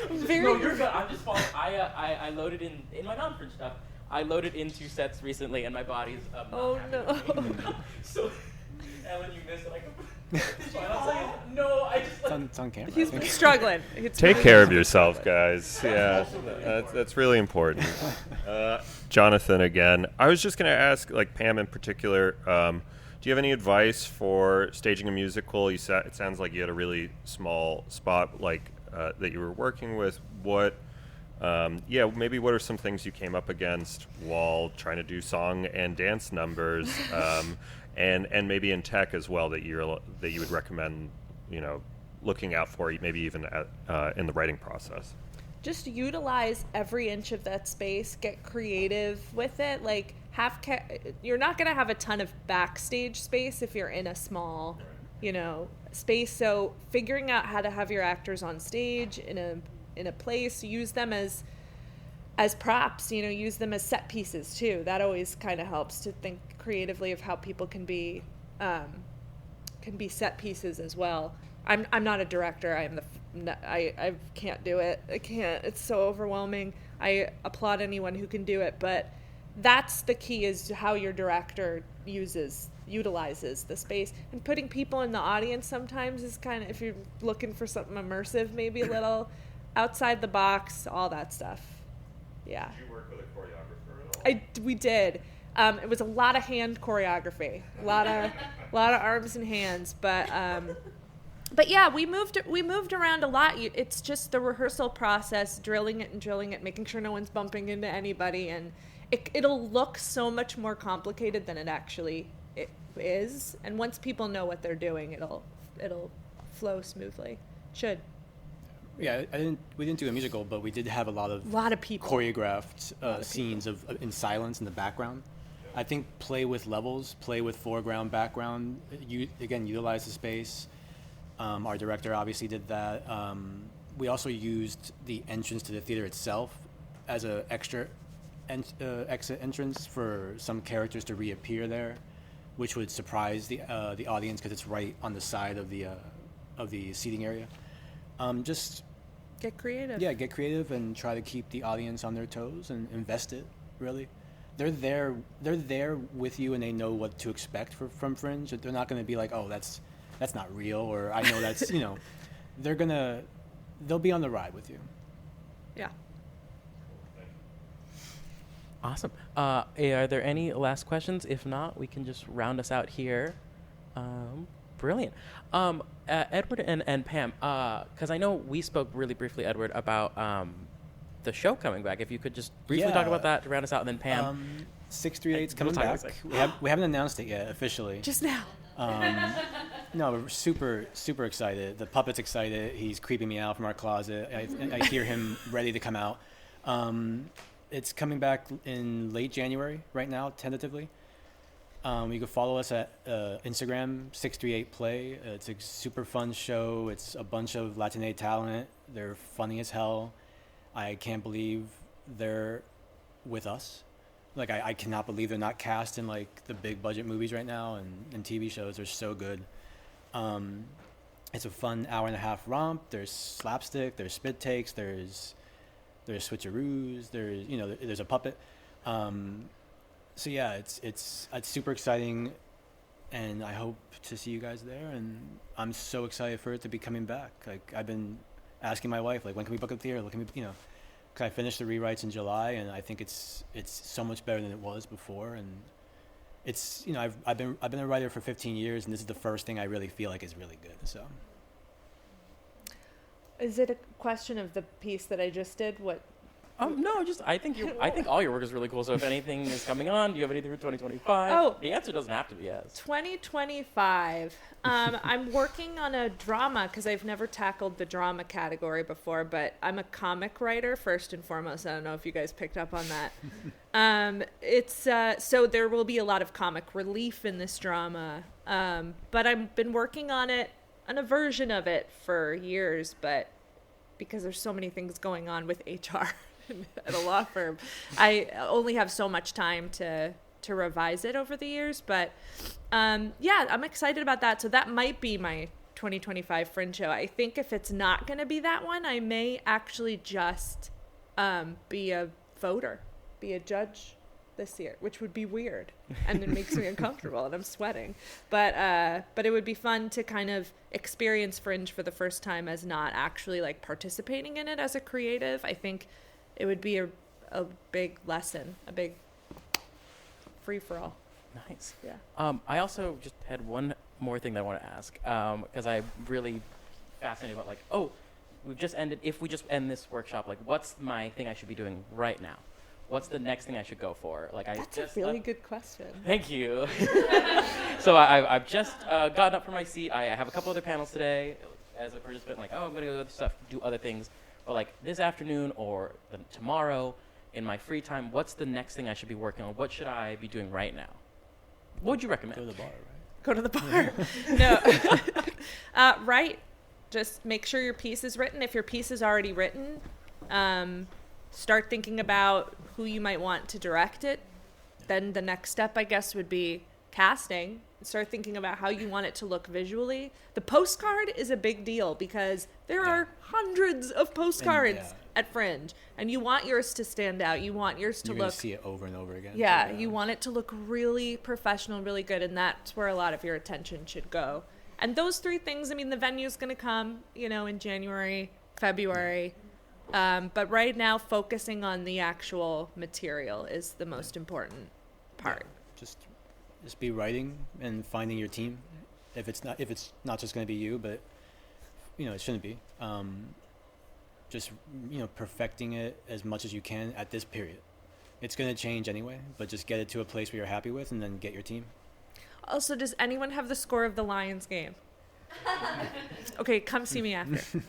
No, you're good. I'm just following. I loaded in my non-Fringe stuff. I loaded in 2 sets recently, and my body's Oh no. So, Ellen, you missed it. It's fine. I'll say it. No, I just like. It's on camera. He's struggling. Take care of yourself, guys. Yeah, that's really important. Jonathan, again, I was just going to ask, like Pam in particular, do you have any advice for staging a musical? It sounds like you had a really small spot, like that you were working with. Maybe what are some things you came up against while trying to do song and dance numbers, and maybe in tech as well, that you would recommend, looking out for, maybe even in the writing process? Just utilize every inch of that space. Get creative with it. Like, you're not going to have a ton of backstage space if you're in a small, space. So figuring out how to have your actors on stage in a place, use them as props, use them as set pieces too. That always kind of helps to think creatively of how people can be set pieces as well. I'm not a director. I can't do it. I can't. It's so overwhelming. I applaud anyone who can do it, but that's the key, is how your director utilizes the space. And putting people in the audience sometimes is kind of, if you're looking for something immersive, maybe a little outside the box, all that stuff. Yeah. Did you work with a choreographer at all? We did. It was a lot of hand choreography, a lot of arms and hands, but yeah, we moved around a lot. It's just the rehearsal process, drilling it, making sure no one's bumping into anybody, and it'll look so much more complicated than it actually is. And once people know what they're doing, it'll flow smoothly. Should. Yeah, we didn't do a musical, but we did have a lot of people choreographed scenes in silence in the background. I think play with levels, play with foreground, background. Utilize the space. Our director obviously did that. We also used the entrance to the theater itself as an extra exit entrance for some characters to reappear there, which would surprise the audience because it's right on the side of the seating area. Just get creative. Yeah, get creative and try to keep the audience on their toes and invest it. Really, they're there with you, and they know what to expect from Fringe. They're not going to be like, oh, that's not real, or I know that's they'll be on the ride with you. Yeah. Awesome. Are there any last questions? If not, we can just round us out here. Brilliant. Edward and Pam, because I know we spoke really briefly, Edward, about the show coming back. If you could just briefly talk about that to round us out, and then Pam. 638's coming We'll back. talk We haven't announced it yet officially. Just now. No, we're super excited. The puppet's excited. He's creeping me out from our closet. I hear him ready to come out. It's coming back in late January right now, tentatively. You can follow us at Instagram, 638play. It's a super fun show. It's a bunch of Latine talent. They're funny as hell. I can't believe they're with us. Like, I cannot believe they're not cast in, like, the big budget movies right now and TV shows. They're so good. It's a fun hour-and-a-half romp. There's slapstick. There's spit takes. There's switcheroos. There's a puppet. So yeah, it's super exciting, and I hope to see you guys there. And I'm so excited for it to be coming back. Like, I've been asking my wife, like, when can we book a theater? Cause I finished the rewrites in July, and I think it's so much better than it was before. And it's, I've been a writer for 15 years, and this is the first thing I really feel like is really good. So. Is it a question of the piece that I just did? What? No, I think all your work is really cool. So if anything is coming on, do you have anything for 2025? Oh. The answer doesn't have to be yes. 2025. I'm working on a drama because I've never tackled the drama category before, but I'm a comic writer first and foremost. I don't know if you guys picked up on that. So there will be a lot of comic relief in this drama, but I've been working on a version of it for years, but because there's so many things going on with HR at a law firm, I only have so much time to revise it over the years. But yeah, I'm excited about that. So that might be my 2025 Fringe show. I think if it's not going to be that one, I may actually just be a voter, be a judge this year, which would be weird, and it makes me uncomfortable, and I'm sweating. But it would be fun to kind of experience Fringe for the first time as not actually like participating in it as a creative. I think it would be a big lesson, a big free for all. Nice. Yeah. I also just had one more thing that I want to ask, because I'm really fascinated about, like, if we just end this workshop, like, what's my thing I should be doing right now? What's the next thing I should go for? Like, That's a really good question. Thank you. So I've just gotten up from my seat. I have a couple other panels today as a participant. Like, I'm going to do other stuff, do other things. But like this afternoon or tomorrow in my free time, what's the next thing I should be working on? What should I be doing right now? What would you recommend? Go to the bar, right? Go to the bar. No. Right. Just make sure your piece is written. If your piece is already written, start thinking about who you might want to direct it. Then the next step, I guess, would be casting. Start thinking about how you want it to look visually. The postcard is a big deal because there are hundreds of postcards at Fringe, and you want yours to stand out. You want yours to You're look. gonna see it over and over again. Yeah, you want it to look really professional, really good, and that's where a lot of your attention should go. And those three things, I mean, the venue's going to come, in January, February. But right now, focusing on the actual material is the most important part. Yeah, just be writing and finding your team. If it's not just going to be you, but it shouldn't be. Just perfecting it as much as you can at this period. It's going to change anyway, but just get it to a place where you're happy with, and then get your team. Also, does anyone have the score of the Lions game? Okay, come see me after.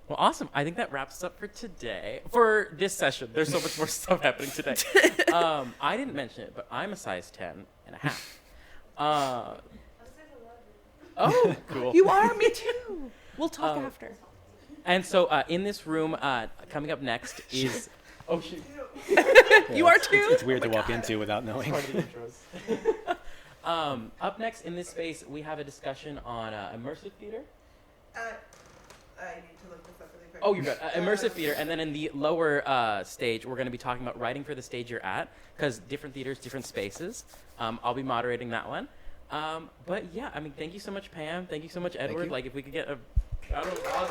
Well, awesome. I think that wraps us up for today. For this session. There's so much more stuff happening today. I didn't mention it, but I'm a size 10.5. Oh, cool. You are? Me too. We'll talk after. And so in this room, coming up next is... Oh, shoot. You are too? It's weird to walk into without knowing. Up next in this space, we have a discussion on immersive theater. I need to look this up really quick. Oh, you're good. Immersive theater. And then in the lower stage, we're going to be talking about writing for the stage you're at, because different theaters, different spaces. I'll be moderating that one. But yeah, I mean, thank you so much, Pam. Thank you so much, Edward. Like, if we could get a round of applause.